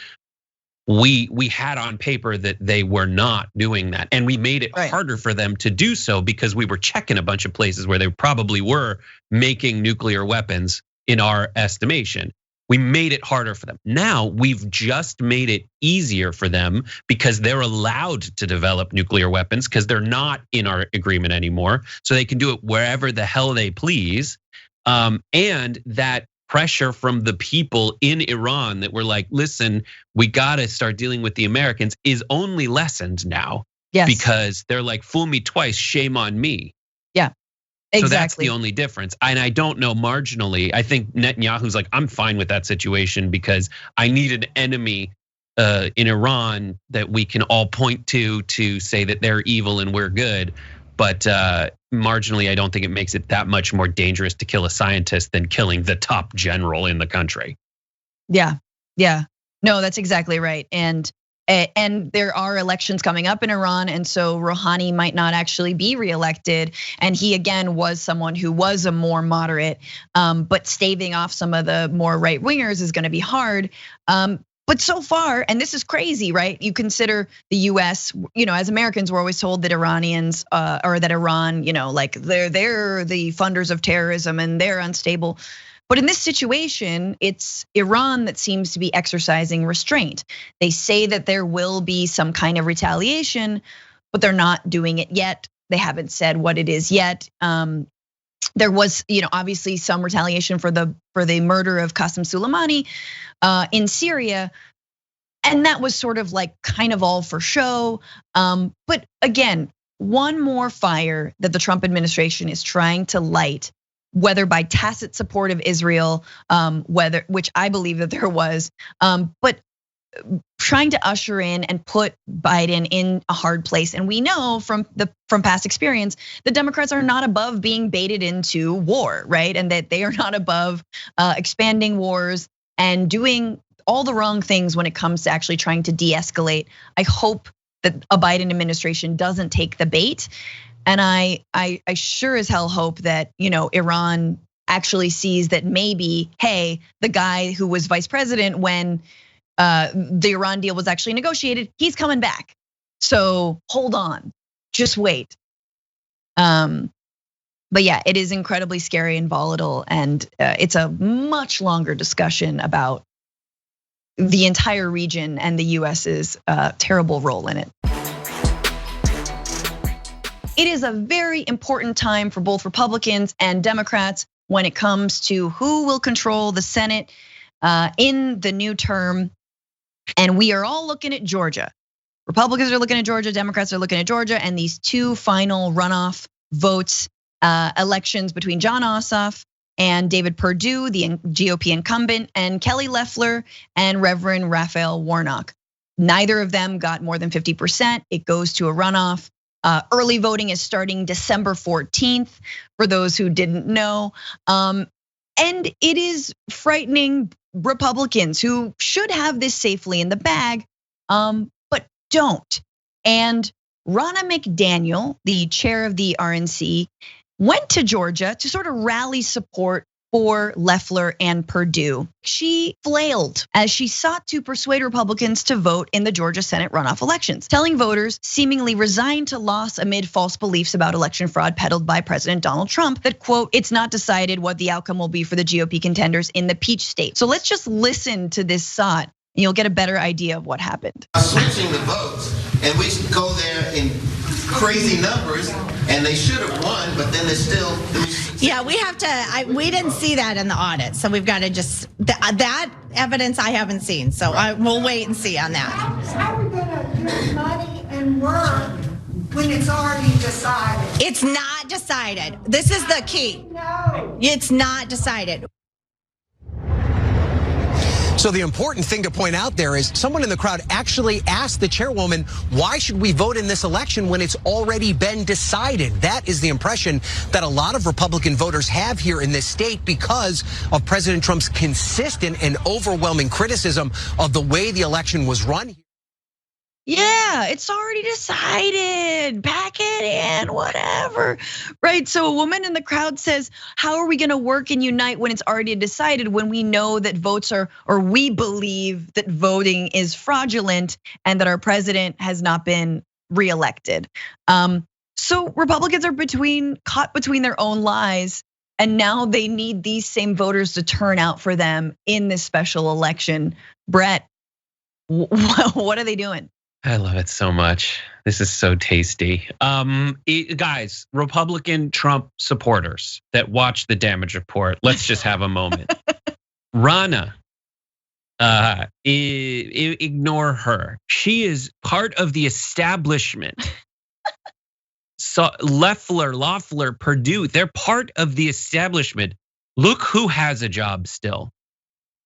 we had on paper that they were not doing that, and we made it harder for them to do so because we were checking a bunch of places where they probably were making nuclear weapons in our estimation. We made it harder for them. Now we've just made it easier for them because they're allowed to develop nuclear weapons because they're not in our agreement anymore. So they can do it wherever the hell they please. And that pressure from the people in Iran that were like, listen, we gotta start dealing with the Americans is only lessened now. Yes. Because they're like, fool me twice, shame on me. Yeah. Exactly. So that's the only difference. And I don't know marginally. I think Netanyahu's like, I'm fine with that situation because I need an enemy in Iran that we can all point to say that they're evil and we're good. But marginally, I don't think it makes it that much more dangerous to kill a scientist than killing the top general in the country. Yeah. No, that's exactly right. And there are elections coming up in Iran, and so Rouhani might not actually be reelected. And he again was someone who was a more moderate, but staving off some of the more right wingers is going to be hard. But so far, and this is crazy, right? You consider the US, as Americans, we're always told that Iranians or that Iran, like they're the funders of terrorism and they're unstable. But in this situation, it's Iran that seems to be exercising restraint. They say that there will be some kind of retaliation, but they're not doing it yet. They haven't said what it is yet. There was, obviously some retaliation for the murder of Qasem Soleimani in Syria. And that was sort of like kind of all for show. But again, one more fire that the Trump administration is trying to light, whether by tacit support of Israel, which I believe that there was, but trying to usher in and put Biden in a hard place. And we know from past experience, the Democrats are not above being baited into war, right? And that they are not above expanding wars and doing all the wrong things when it comes to actually trying to de-escalate. I hope that a Biden administration doesn't take the bait. And I sure as hell hope that, Iran actually sees that maybe, hey, the guy who was vice president when the Iran deal was actually negotiated, he's coming back. So hold on, just wait. But yeah, it is incredibly scary and volatile, and it's a much longer discussion about the entire region and the US's terrible role in it. It is a very important time for both Republicans and Democrats when it comes to who will control the Senate in the new term. And we are all looking at Georgia. Republicans are looking at Georgia, Democrats are looking at Georgia, and these two final runoff votes, elections between Jon Ossoff and David Perdue, the GOP incumbent, and Kelly Loeffler and Reverend Raphael Warnock. Neither of them got more than 50%. It goes to a runoff. Early voting is starting December 14th, for those who didn't know. And it is frightening Republicans who should have this safely in the bag, but don't. And Ronna McDaniel, the chair of the RNC, went to Georgia to sort of rally support for Loeffler and Perdue. She flailed as she sought to persuade Republicans to vote in the Georgia Senate runoff elections, telling voters seemingly resigned to loss amid false beliefs about election fraud peddled by President Donald Trump that, quote, it's not decided what the outcome will be for the GOP contenders in the Peach State. So let's just listen to this SOT and you'll get a better idea of what happened. Switching the votes, and we go there in crazy numbers, and they should have won, but then there's still. Yeah, we have to. We didn't see that in the audit, so we've got to just that evidence I haven't seen. So we'll wait and see on that. How are we going to use money and work when it's already decided? It's not decided. This is the key. No, it's not decided. So the important thing to point out there is someone in the crowd actually asked the chairwoman, why should we vote in this election when it's already been decided? That is the impression that a lot of Republican voters have here in this state because of President Trump's consistent and overwhelming criticism of the way the election was run. Yeah, it's already decided. Pack it in, whatever. Right. So a woman in the crowd says, how are we going to work and unite when it's already decided, when we know that votes are, or we believe that voting is fraudulent and that our president has not been reelected? So Republicans are caught between their own lies. And now they need these same voters to turn out for them in this special election. Brett, what are they doing? I love it so much. This is so tasty. Guys, Republican Trump supporters that watch the damage report, let's just have a moment. Ronna, ignore her. She is part of the establishment. So Loeffler, Perdue, they're part of the establishment. Look who has a job still.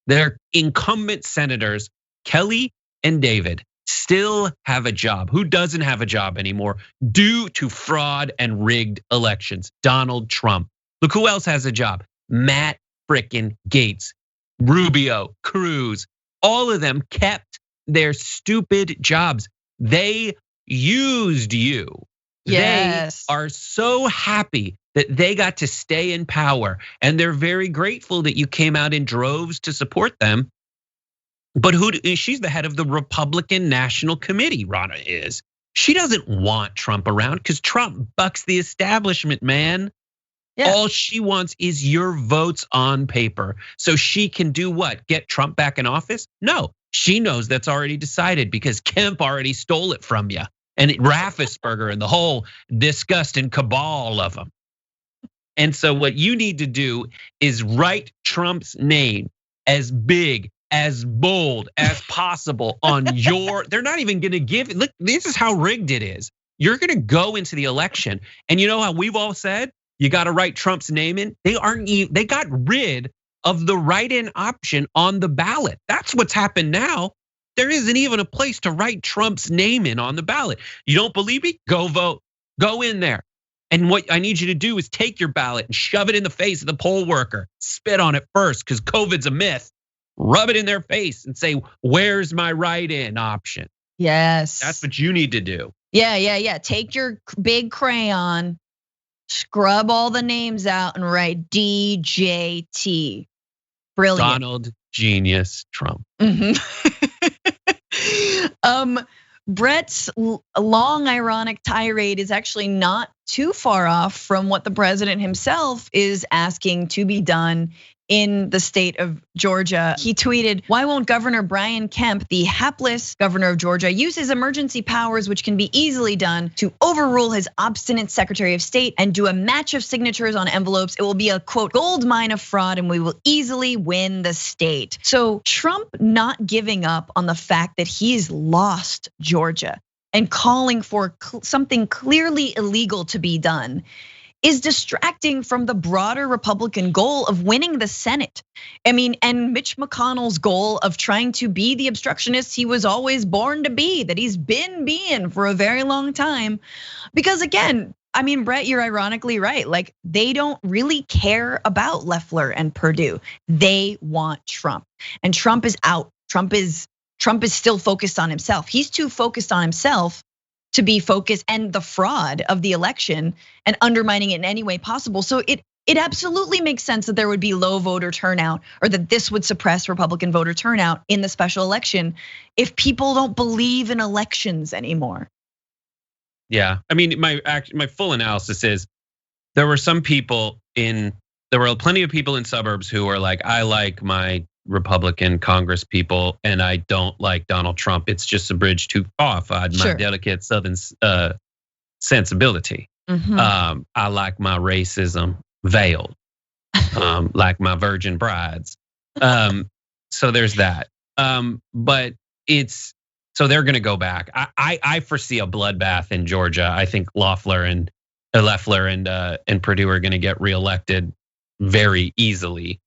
They're incumbent senators, Kelly and David, still have a job. Who doesn't have a job anymore due to fraud and rigged elections? Donald Trump. Look who else has a job. Matt frickin' Gaetz, Rubio, Cruz, all of them kept their stupid jobs. They used you. Yes. They are so happy that they got to stay in power, and they're very grateful that you came out in droves to support them. But she's the head of the Republican National Committee, Ronna is. She doesn't want Trump around because Trump bucks the establishment, man. Yeah. All she wants is your votes on paper. So she can do what? Get Trump back in office? No, she knows that's already decided because Kemp already stole it from you. And Raffensperger and the whole disgust and cabal of them. And so what you need to do is write Trump's name as big, as bold as possible on your, they're not even gonna give, look, this is how rigged it is. You're gonna go into the election, and you know how we've all said, you gotta write Trump's name in? They got rid of the write-in option on the ballot. That's what's happened now. There isn't even a place to write Trump's name in on the ballot. You don't believe me? Go vote, go in there. And what I need you to do is take your ballot and shove it in the face of the poll worker. Spit on it first, because COVID's a myth. Rub it in their face and say, where's my write-in option? Yes. That's what you need to do. Yeah. Take your big crayon, scrub all the names out and write DJT. Brilliant. Donald Genius Trump. Brett's long ironic tirade is actually not too far off from what the president himself is asking to be done in the state of Georgia. He tweeted, "Why won't Governor Brian Kemp, the hapless governor of Georgia, use his emergency powers, which can be easily done, to overrule his obstinate Secretary of State and do a match of signatures on envelopes? It will be a, quote, gold mine of fraud, and we will easily win the state." So Trump not giving up on the fact that he's lost Georgia and calling for something clearly illegal to be done is distracting from the broader Republican goal of winning the Senate. I mean, and Mitch McConnell's goal of trying to be the obstructionist he was always born to be, that he's been being for a very long time. Because again, I mean, Brett, you're ironically right. Like, they don't really care about Loeffler and Perdue. They want Trump, and Trump is out. Trump is still focused on himself. He's too focused on himself to be focused and the fraud of the election and undermining it in any way possible. So it absolutely makes sense that there would be low voter turnout, or that this would suppress Republican voter turnout in the special election if people don't believe in elections anymore. Yeah, I mean, my full analysis is there were plenty of people in suburbs who are like, I like my Republican Congress people, and I don't like Donald Trump. It's just a bridge too far for my delicate Southern sensibility. I like my racism veiled, like my virgin brides. So there's that. But so they're gonna go back. I foresee a bloodbath in Georgia. I think Loeffler and Perdue are gonna get reelected very easily.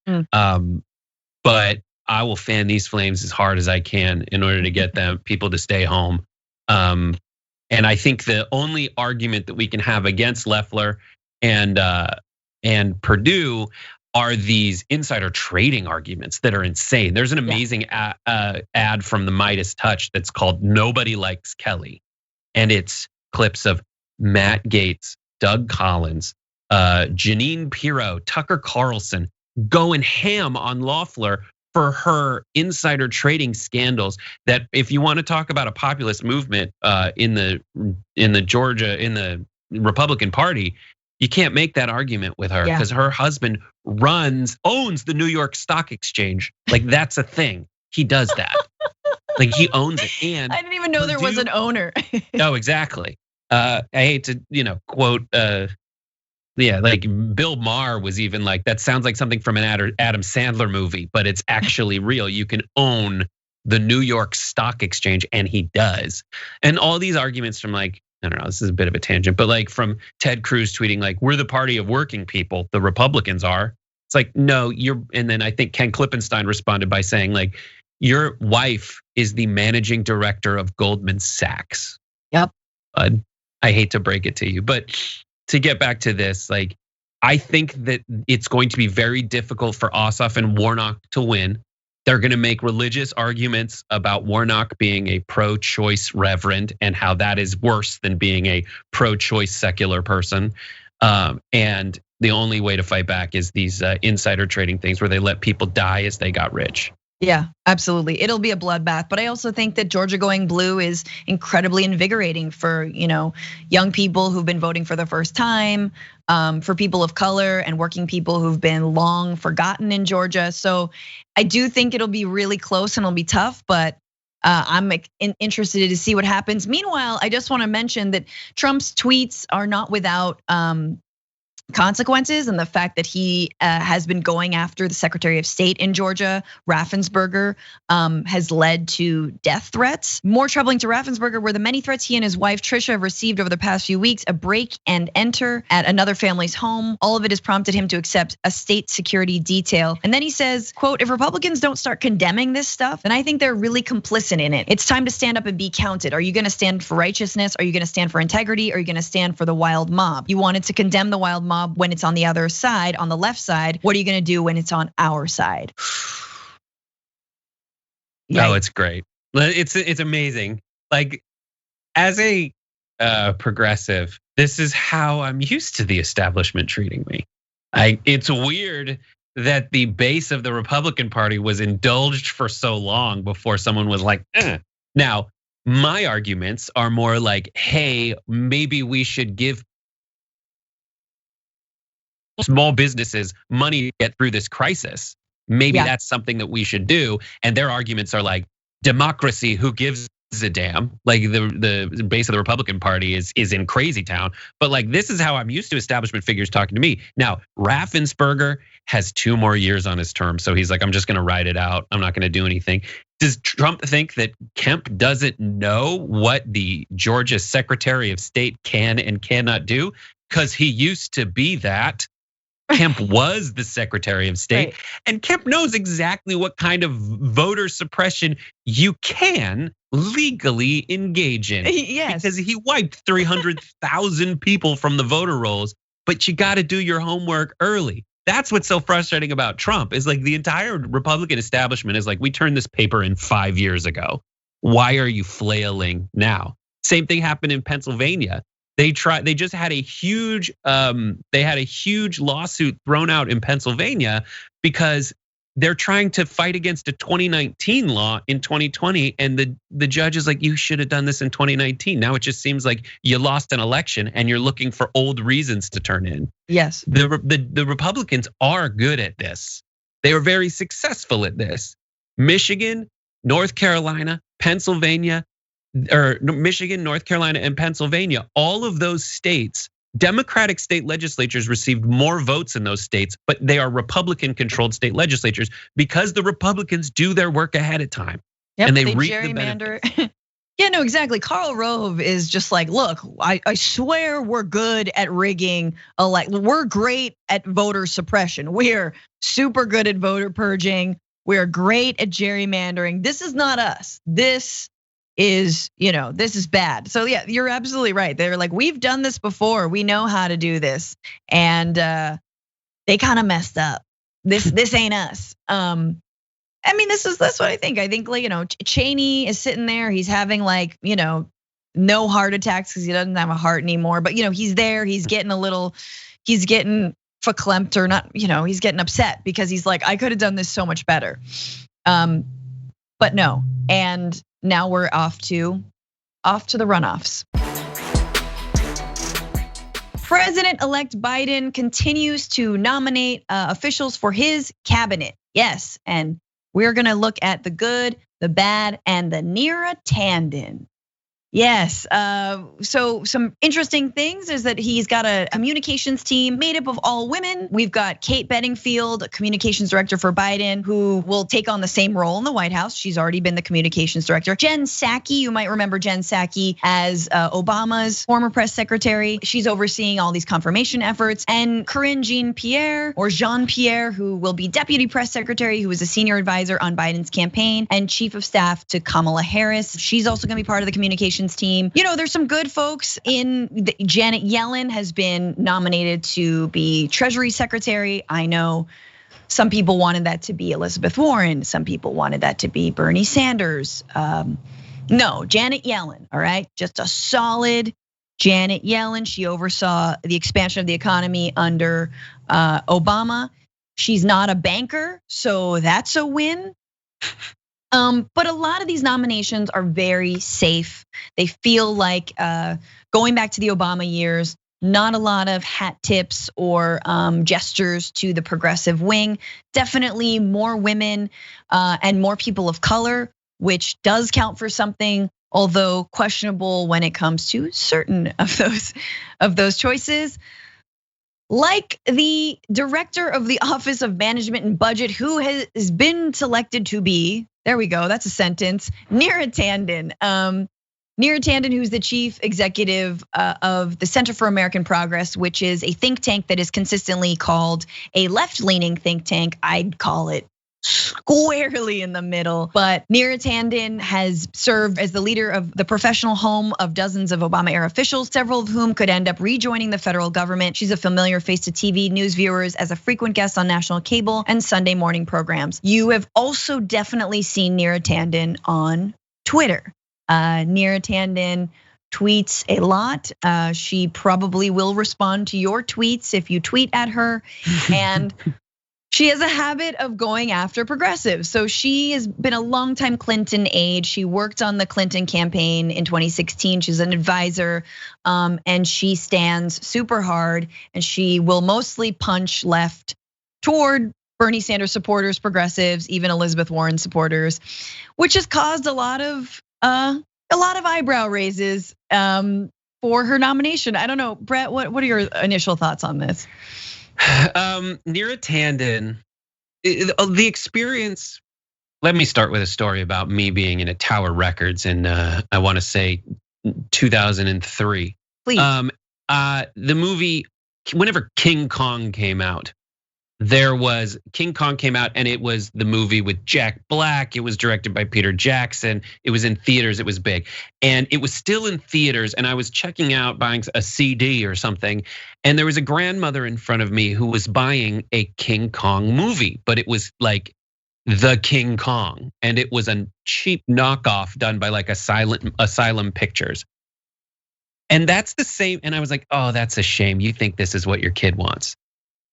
But I will fan these flames as hard as I can in order to get people to stay home. And I think the only argument that we can have against Loeffler and Perdue are these insider trading arguments that are insane. There's an amazing ad from the Midas Touch that's called "Nobody Likes Kelly," and it's clips of Matt Gaetz, Doug Collins, Janine Pirro, Tucker Carlson going ham on Loeffler for her insider trading scandals. That if you want to talk about a populist movement in the Republican Party, you can't make that argument with her, because her husband owns the New York Stock Exchange. Like, that's a thing. He does that. Like, he owns it. And I didn't even know there was an owner. No, exactly. I hate to quote. Like Bill Maher was even like, that sounds like something from an Adam Sandler movie, but it's actually real. You can own the New York Stock Exchange, and he does. And all these arguments from, like, I don't know, this is a bit of a tangent, but like from Ted Cruz tweeting like, we're the party of working people, the Republicans are. It's like, no, and then I think Ken Klippenstein responded by saying like, your wife is the managing director of Goldman Sachs. Yep. I hate to break it to you, but to get back to this, like, I think that it's going to be very difficult for Ossoff and Warnock to win. They're gonna make religious arguments about Warnock being a pro-choice reverend and how that is worse than being a pro-choice secular person. And the only way to fight back is these insider trading things where they let people die as they got rich. Yeah, absolutely. It'll be a bloodbath, but I also think that Georgia going blue is incredibly invigorating for, young people who've been voting for the first time, for people of color and working people who've been long forgotten in Georgia. So I do think it'll be really close and it'll be tough, but I'm interested to see what happens. Meanwhile, I just want to mention that Trump's tweets are not without consequences, and the fact that he has been going after the Secretary of State in Georgia, Raffensperger, has led to death threats. More troubling to Raffensperger were the many threats he and his wife Trisha have received over the past few weeks, a break and enter at another family's home. All of it has prompted him to accept a state security detail. And then he says, quote, if Republicans don't start condemning this stuff, then I think they're really complicit in it. It's time to stand up and be counted. Are you gonna stand for righteousness? Are you gonna stand for integrity? Are you gonna stand for the wild mob? You wanted to condemn the wild mob when it's on the other side, on the left side. What are you gonna do when it's on our side? Oh, it's great. It's amazing. Like, as a progressive, this is how I'm used to the establishment treating me. It's weird that the base of the Republican Party was indulged for so long before someone was like, eh. Now, my arguments are more like, hey, maybe we should give small businesses money to get through this crisis. Maybe that's something that we should do. And their arguments are like, democracy, who gives a damn? Like the base of the Republican Party is in crazy town. But like, this is how I'm used to establishment figures talking to me. Now, Raffensperger has 2 more years on his term. So he's like, I'm just gonna ride it out. I'm not gonna do anything. Does Trump think that Kemp doesn't know what the Georgia Secretary of State can and cannot do? Because he used to be that. Kemp was the Secretary of State, right. And Kemp knows exactly what kind of voter suppression you can legally engage in. Yes. Because he wiped 300,000 people from the voter rolls, but you gotta do your homework early. That's what's so frustrating about Trump, is like the entire Republican establishment is like, we turned this paper in 5 years ago. Why are you flailing now? Same thing happened in Pennsylvania. They just had a huge lawsuit thrown out in Pennsylvania because they're trying to fight against a 2019 law in 2020, and the judge is like, you should have done this in 2019. Now it just seems like you lost an election and you're looking for old reasons to turn in. Yes. The Republicans are good at this. They are very successful at this. Michigan, North Carolina, Pennsylvania, or Michigan, North Carolina, and Pennsylvania, all of those states, Democratic state legislatures received more votes in those states, but they are Republican-controlled state legislatures because the Republicans do their work ahead of time. Yep, and they reap the benefits. Yeah, no, exactly. Karl Rove is just like, look, I swear we're good at rigging. We're great at voter suppression. We're super good at voter purging. We're great at gerrymandering. This is not us. This is bad. So yeah, you're absolutely right. They're like, we've done this before. We know how to do this, and they kind of messed up. This ain't us. I mean, that's what I think. I think like, Cheney is sitting there. He's having like, no heart attacks because he doesn't have a heart anymore. But he's there. He's getting verklempt, or not. He's getting upset because he's like, I could have done this so much better. But no, and now we're off to the runoffs. President-elect Biden continues to nominate officials for his cabinet. Yes, and we're gonna look at the good, the bad, and the near tandem. Yes, so some interesting things is that he's got a communications team made up of all women. We've got Kate Bedingfield, communications director for Biden, who will take on the same role in the White House. She's already been the communications director. Jen Psaki, you might remember Jen Psaki as Obama's former press secretary. She's overseeing all these confirmation efforts. And Karine Jean-Pierre, or Jean-Pierre, who will be deputy press secretary, who is a senior advisor on Biden's campaign and chief of staff to Kamala Harris. She's also gonna be part of the communications team. There's some good folks Janet Yellen has been nominated to be Treasury Secretary. I know some people wanted that to be Elizabeth Warren. Some people wanted that to be Bernie Sanders. No, Janet Yellen, all right? Just a solid Janet Yellen. She oversaw the expansion of the economy under Obama. She's not a banker, so that's a win. But a lot of these nominations are very safe. They feel like going back to the Obama years, not a lot of hat tips or gestures to the progressive wing. Definitely more women and more people of color, which does count for something, although questionable when it comes to certain of those choices. like the director of the Office of Management and Budget, who has been selected to be, there we go, that's a sentence, Neera Tanden. Neera Tanden, who's the chief executive of the Center for American Progress, which is a think tank that is consistently called a left-leaning think tank. I'd call it squarely in the middle. But Neera Tanden has served as the leader of the professional home of dozens of Obama-era officials, several of whom could end up rejoining the federal government. She's a familiar face to TV news viewers as a frequent guest on national cable and Sunday morning programs. You have also definitely seen Neera Tanden on Twitter. Neera Tanden tweets a lot. She probably will respond to your tweets if you tweet at her. And she has a habit of going after progressives. So she has been a longtime Clinton aide. She worked on the Clinton campaign in 2016. She's an advisor, and she stands super hard. And she will mostly punch left toward Bernie Sanders supporters, progressives, even Elizabeth Warren supporters, which has caused a lot of eyebrow raises for her nomination. I don't know, Brett, what are your initial thoughts on this? Neera Tanden, the experience. Let me start with a story about me being in a Tower Records in I want to say 2003. Please. The movie, whenever King Kong came out, King Kong came out, and it was the movie with Jack Black. It was directed by Peter Jackson. It was in theaters. It was big, and it was still in theaters. And I was checking out, buying a CD or something, and there was a grandmother in front of me who was buying a King Kong movie, but it was like the King Kong, and it was a cheap knockoff done by like Asylum Pictures. And that's the same. And I was like, oh, that's a shame. You think this is what your kid wants.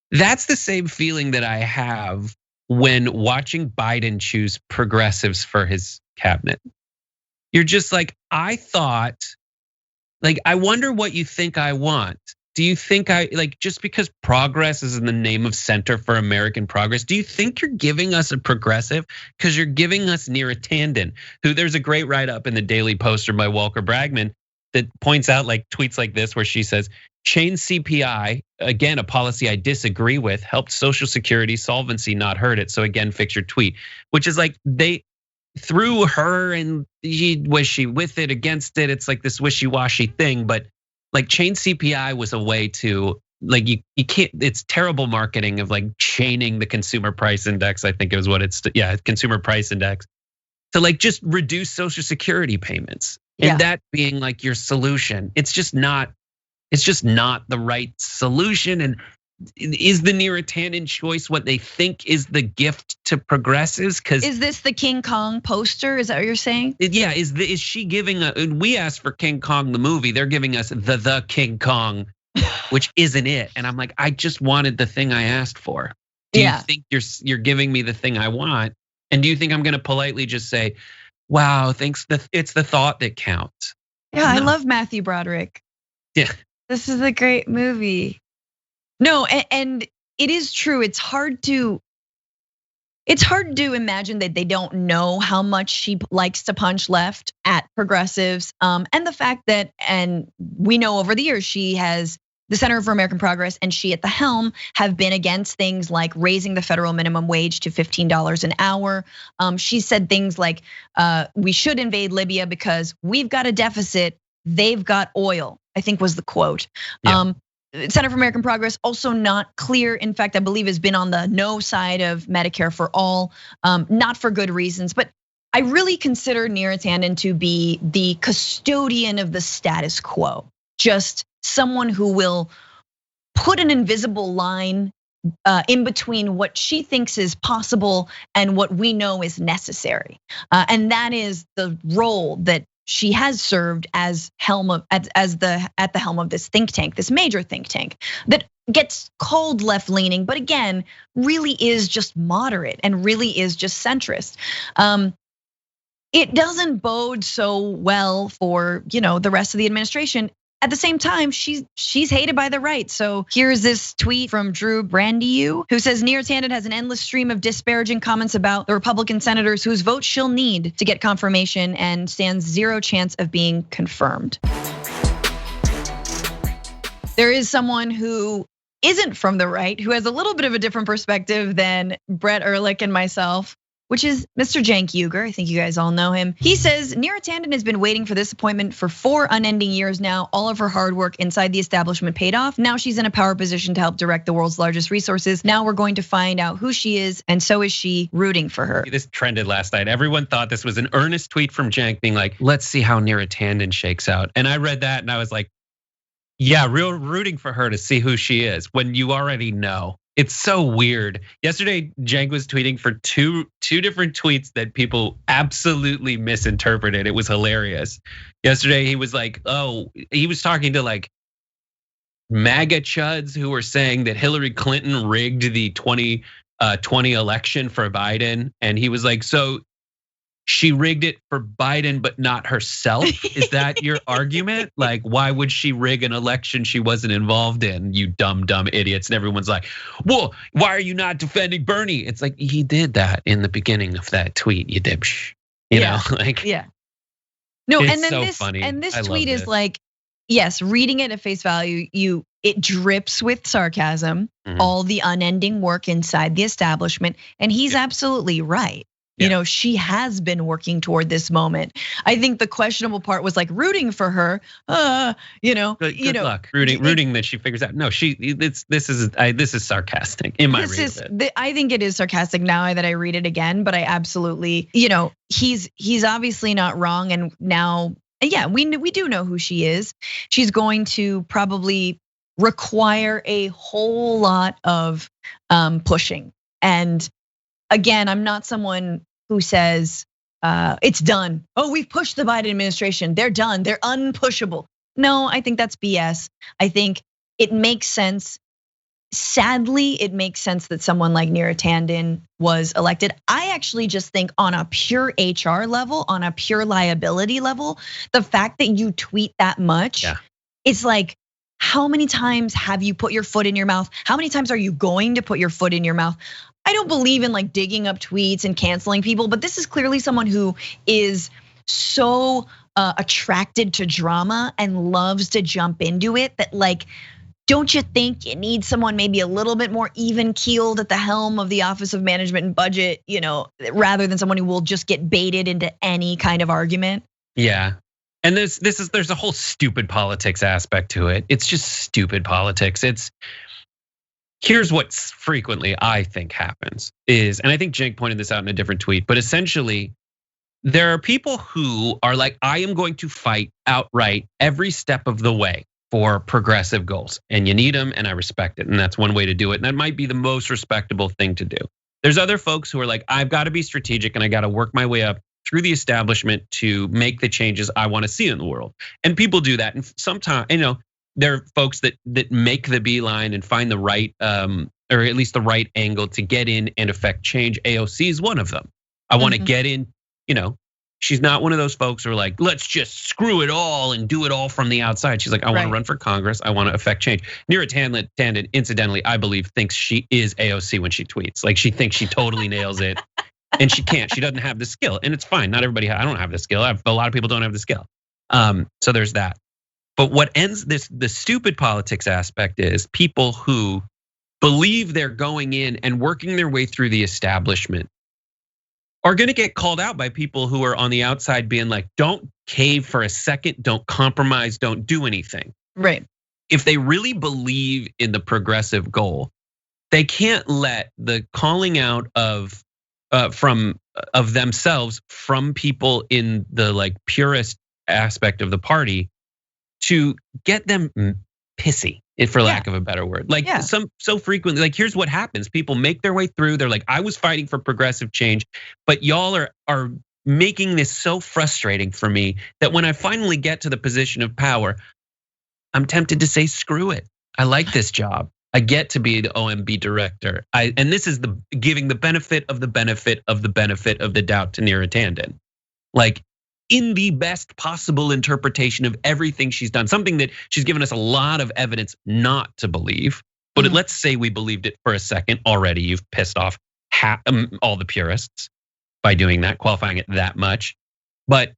That's the same feeling that I have when watching Biden choose progressives for his cabinet. You're just like, I wonder what you think I want. Do you think just because progress is in the name of Center for American Progress, do you think you're giving us a progressive? Because you're giving us Neera Tanden, who there's a great write-up in the Daily Poster by Walker Bragman that points out like tweets like this where she says, chain CPI, again, a policy I disagree with, helped Social Security solvency, not hurt it. So again, fix your tweet, which is like they threw her and was she with it, against it? It's like this wishy-washy thing, but like chain CPI was a way to like, you can't, it's terrible marketing of like chaining the consumer price index. I think it was what it's, consumer price index to like just reduce Social Security payments. And that being like your solution. It's just not the right solution. And is the Neera Tanden choice what they think is the gift to progressives? Because is this the King Kong poster? Is that what you're saying? Yeah, is she giving we asked for King Kong the movie, they're giving us the King Kong, which isn't it. And I'm like, I just wanted the thing I asked for. Do you think you're giving me the thing I want? And do you think I'm gonna politely just say, wow, thanks, it's the thought that counts? Yeah, no. I love Matthew Broderick. Yeah. This is a great movie. No, and it is true. It's hard to imagine that they don't know how much she likes to punch left at progressives. And the fact that, and we know over the years, she has the Center for American Progress and she at the helm have been against things like raising the federal minimum wage to $15 an hour. She said things like, we should invade Libya because we've got a deficit, they've got oil, I think was the quote. Yeah. Center for American Progress also not clear. In fact, I believe has been on the no side of Medicare for all, not for good reasons. But I really consider Neera Tanden to be the custodian of the status quo, just someone who will put an invisible line in between what she thinks is possible and what we know is necessary. And that is the role that she has served as at the helm of this think tank, this major think tank that gets called left-leaning, but again, really is just moderate and really is just centrist. It doesn't bode so well for the rest of the administration. At the same time, she's hated by the right. So here's this tweet from Drew Brandeau, who says Neera Tanden has an endless stream of disparaging comments about the Republican senators whose votes she'll need to get confirmation and stands zero chance of being confirmed. There is someone who isn't from the right, who has a little bit of a different perspective than Brett Erlich and myself, which is Mr. Cenk Uygur. I think you guys all know him. He says, Neera Tanden has been waiting for this appointment for 4 unending years now. All of her hard work inside the establishment paid off. Now she's in a power position to help direct the world's largest resources. Now we're going to find out who she is, and so is she, rooting for her. This trended last night. Everyone thought this was an earnest tweet from Cenk being like, let's see how Neera Tanden shakes out. And I read that and I was like, yeah, real rooting for her to see who she is when you already know. It's so weird. Yesterday, Cenk was tweeting for two different tweets that people absolutely misinterpreted. It was hilarious. Yesterday, he was like, he was talking to like MAGA chuds who were saying that Hillary Clinton rigged the 2020 election for Biden. And he was like, so she rigged it for Biden, but not herself? Is that your argument? Like, why would she rig an election she wasn't involved in, you dumb idiots? And everyone's like, well, why are you not defending Bernie? It's like, he did that in the beginning of that tweet, you dipsh. You know, like. Yeah. No, it's and then so this, funny. And this I tweet love is this. like, yes, reading it at face value, it drips with sarcasm, all the unending work inside the establishment, and he's absolutely right. You know, she has been working toward this moment. I think the questionable part was like rooting for her. Good luck rooting that she figures out. No, this is sarcastic in my read of it. I think it is sarcastic now that I read it again, but I absolutely, he's obviously not wrong. And now, yeah, we do know who she is. She's going to probably require a whole lot of pushing. And again, I'm not someone who says it's done. Oh, we've pushed the Biden administration. They're done. They're unpushable. No, I think that's BS. I think it makes sense. Sadly, it makes sense that someone like Neera Tanden was elected. I actually just think on a pure HR level, on a pure liability level, the fact that you tweet that much, it's like, how many times have you put your foot in your mouth? How many times are you going to put your foot in your mouth? I don't believe in like digging up tweets and canceling people, but this is clearly someone who is so attracted to drama and loves to jump into it that like, don't you think you need someone maybe a little bit more even keeled at the helm of the Office of Management and Budget, rather than someone who will just get baited into any kind of argument? Yeah. And there's a whole stupid politics aspect to it. It's just stupid politics. Here's what frequently I think happens is, and I think Cenk pointed this out in a different tweet, but essentially there are people who are like, I am going to fight outright every step of the way for progressive goals, and you need them, and I respect it, and that's one way to do it, and that might be the most respectable thing to do. There's other folks who are like, I've got to be strategic, and I got to work my way up through the establishment to make the changes I want to see in the world, and people do that, and sometimes, there are folks that make the beeline and find the right, or at least the right angle to get in and affect change. AOC is one of them. I want to get in, she's not one of those folks who are like, let's just screw it all and do it all from the outside. She's like, I want to run for Congress. I want to affect change. Neera Tanden, incidentally, I believe, thinks she is AOC when she tweets. Like she thinks she totally nails it, and she can't. She doesn't have the skill, and it's fine. Not everybody. I don't have the skill. A lot of people don't have the skill. So there's that. But what ends the stupid politics aspect is people who believe they're going in and working their way through the establishment are gonna get called out by people who are on the outside being like, don't cave for a second, don't compromise, don't do anything. Right. If they really believe in the progressive goal, they can't let the calling out of themselves from people in the like purist aspect of the party to get them pissy, for lack of a better word. Like so frequently, like here's what happens. People make their way through, they're like, I was fighting for progressive change, but y'all are making this so frustrating for me that when I finally get to the position of power, I'm tempted to say, screw it. I like this job. I get to be the OMB director. And this is the giving the benefit of the benefit of the benefit of the doubt to Neera Tanden. Like, in the best possible interpretation of everything she's done, something that she's given us a lot of evidence not to believe. But let's say we believed it for a second already. You've pissed off all the purists by doing that, qualifying it that much. But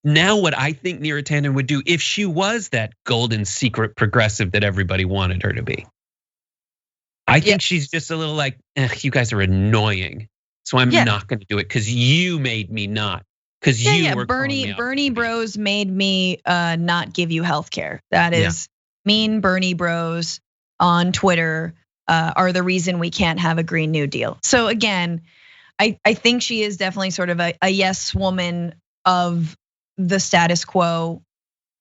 now what I think Neera Tanden would do if she was that golden secret progressive that everybody wanted her to be, I think she's just a little like, you guys are annoying, so I'm not going to do it because you made me not. Because you were Bernie Bros made me not give you health care. That is mean. Bernie Bros on Twitter are the reason we can't have a Green New Deal. So again, I think she is definitely sort of a yes woman of the status quo.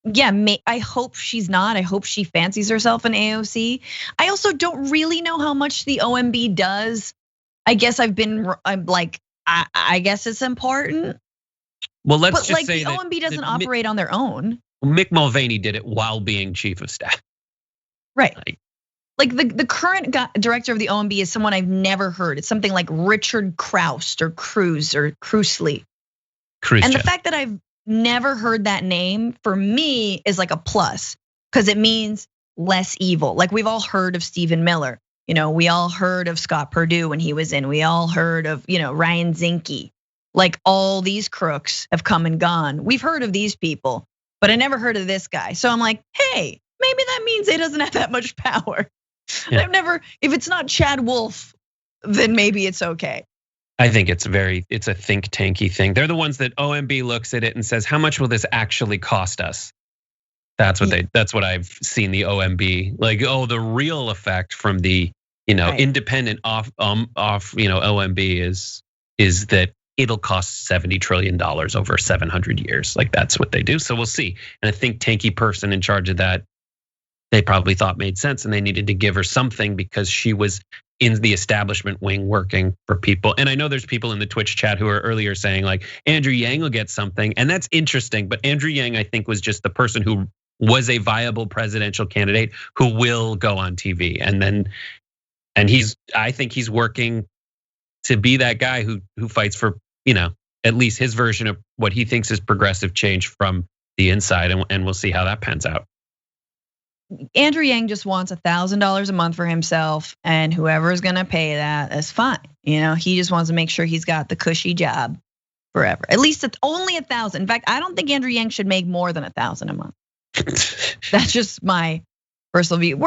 Yeah, I hope she's not. I hope she fancies herself an AOC. I also don't really know how much the OMB does. I guess I'm like, I guess it's important. Well, let's just say the OMB doesn't operate on their own. Mick Mulvaney did it while being chief of staff. Right. Like the current director of the OMB is someone I've never heard. It's something like Richard Kraus or Krusely. And the fact that I've never heard that name for me is like a plus because it means less evil. Like we've all heard of Stephen Miller. We all heard of Scott Perdue when he was in. We all heard of, Ryan Zinke. Like all these crooks have come and gone. We've heard of these people, but I never heard of this guy. So I'm like, hey, maybe that means he doesn't have that much power. Yeah. If it's not Chad Wolf, then maybe it's okay. I think it's a think tanky thing. They're the ones that OMB looks at it and says, how much will this actually cost us? That's what I've seen the OMB like. Oh, the real effect from the independent off OMB is that it'll cost $70 trillion over 700 years. Like that's what they do. So we'll see. And I think tanky person in charge of that, they probably thought made sense and they needed to give her something because she was in the establishment wing working for people. And I know there's people in the Twitch chat who are earlier saying like Andrew Yang will get something. And that's interesting. But Andrew Yang, I think, was just the person who was a viable presidential candidate who will go on TV. And I think he's working to be that guy who fights for, at least his version of what he thinks is progressive change from the inside. And we'll see how that pans out. Andrew Yang just wants $1,000 a month for himself, and whoever is gonna pay that is fine. He just wants to make sure he's got the cushy job forever. At least it's only 1,000. In fact, I don't think Andrew Yang should make more than 1,000 a month. That's just my personal view.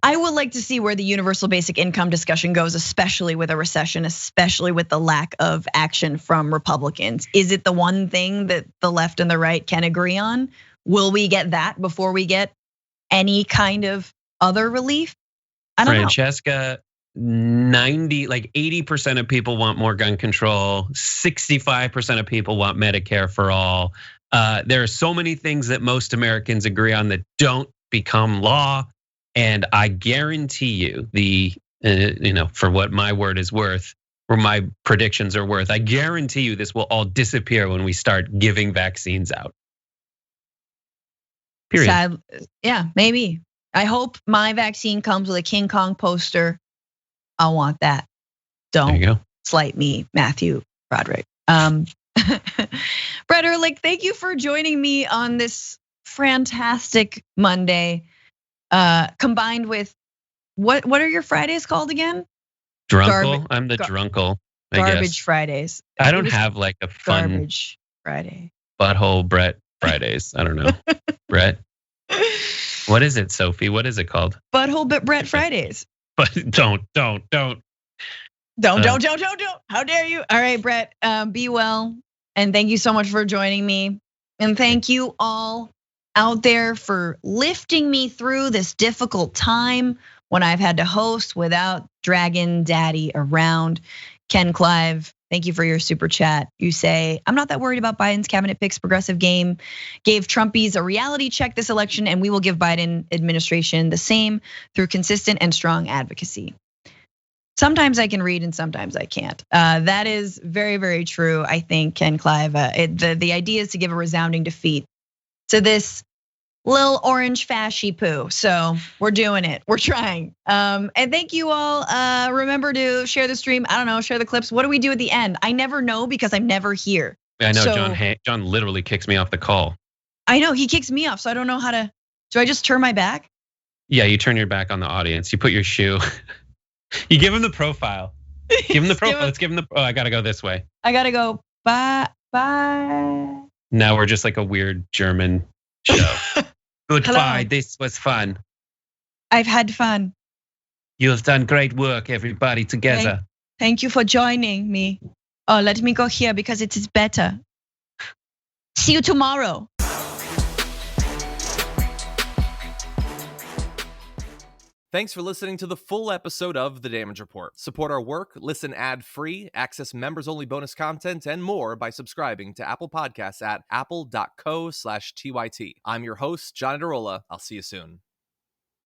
I would like to see where the universal basic income discussion goes, especially with a recession, especially with the lack of action from Republicans. Is it the one thing that the left and the right can agree on? Will we get that before we get any kind of other relief? I don't know. Francesca, 80% of people want more gun control. 65% of people want Medicare for all. There are so many things that most Americans agree on that don't become law. And I guarantee you for what my word is worth, or my predictions are worth, I guarantee you this will all disappear when we start giving vaccines out. Period. Sad. Yeah, maybe. I hope my vaccine comes with a King Kong poster. I want that. Don't slight me, Matthew Broderick. Brett Erlich, thank you for joining me on this fantastic Monday. Combined with what are your Fridays called again? Drunkle. I'm the drunkle. I guess. Garbage Fridays. I don't have like a fun garbage Friday. Butthole Brett Fridays. I don't know. Brett. What is it, Sophie? What is it called? Butthole Brett Fridays. But don't. Don't. How dare you? All right, Brett, be well. And thank you so much for joining me. And thank you all out there for lifting me through this difficult time when I've had to host without Dragon Daddy around. Ken Clive, thank you for your super chat. You say, I'm not that worried about Biden's cabinet picks. Progressive game gave Trumpies a reality check this election, and we will give Biden administration the same through consistent and strong advocacy. Sometimes I can read and sometimes I can't. That is very, very true. I think, Ken Clive, the idea is to give a resounding defeat to this little orange fashy poo. So we're doing it, we're trying. And thank you all. Remember to share the stream. I don't know, share the clips. What do we do at the end? I never know because I'm never here. I know, so, John literally kicks me off the call. I know, he kicks me off, so I don't know how to, do I just turn my back? Yeah, you turn your back on the audience. You put your shoe, you give him the profile. Give him the profile, let's give him the, I gotta go this way. I gotta go, bye. Now we're just like a weird German show. Goodbye, this was fun. I've had fun. You have done great work, everybody, together. Thank you for joining me. Oh, let me go here because it is better. See you tomorrow. Thanks for listening to the full episode of The Damage Report. Support our work, listen ad-free, access members-only bonus content, and more by subscribing to Apple Podcasts at apple.co/TYT. I'm your host, John Adarola. I'll see you soon.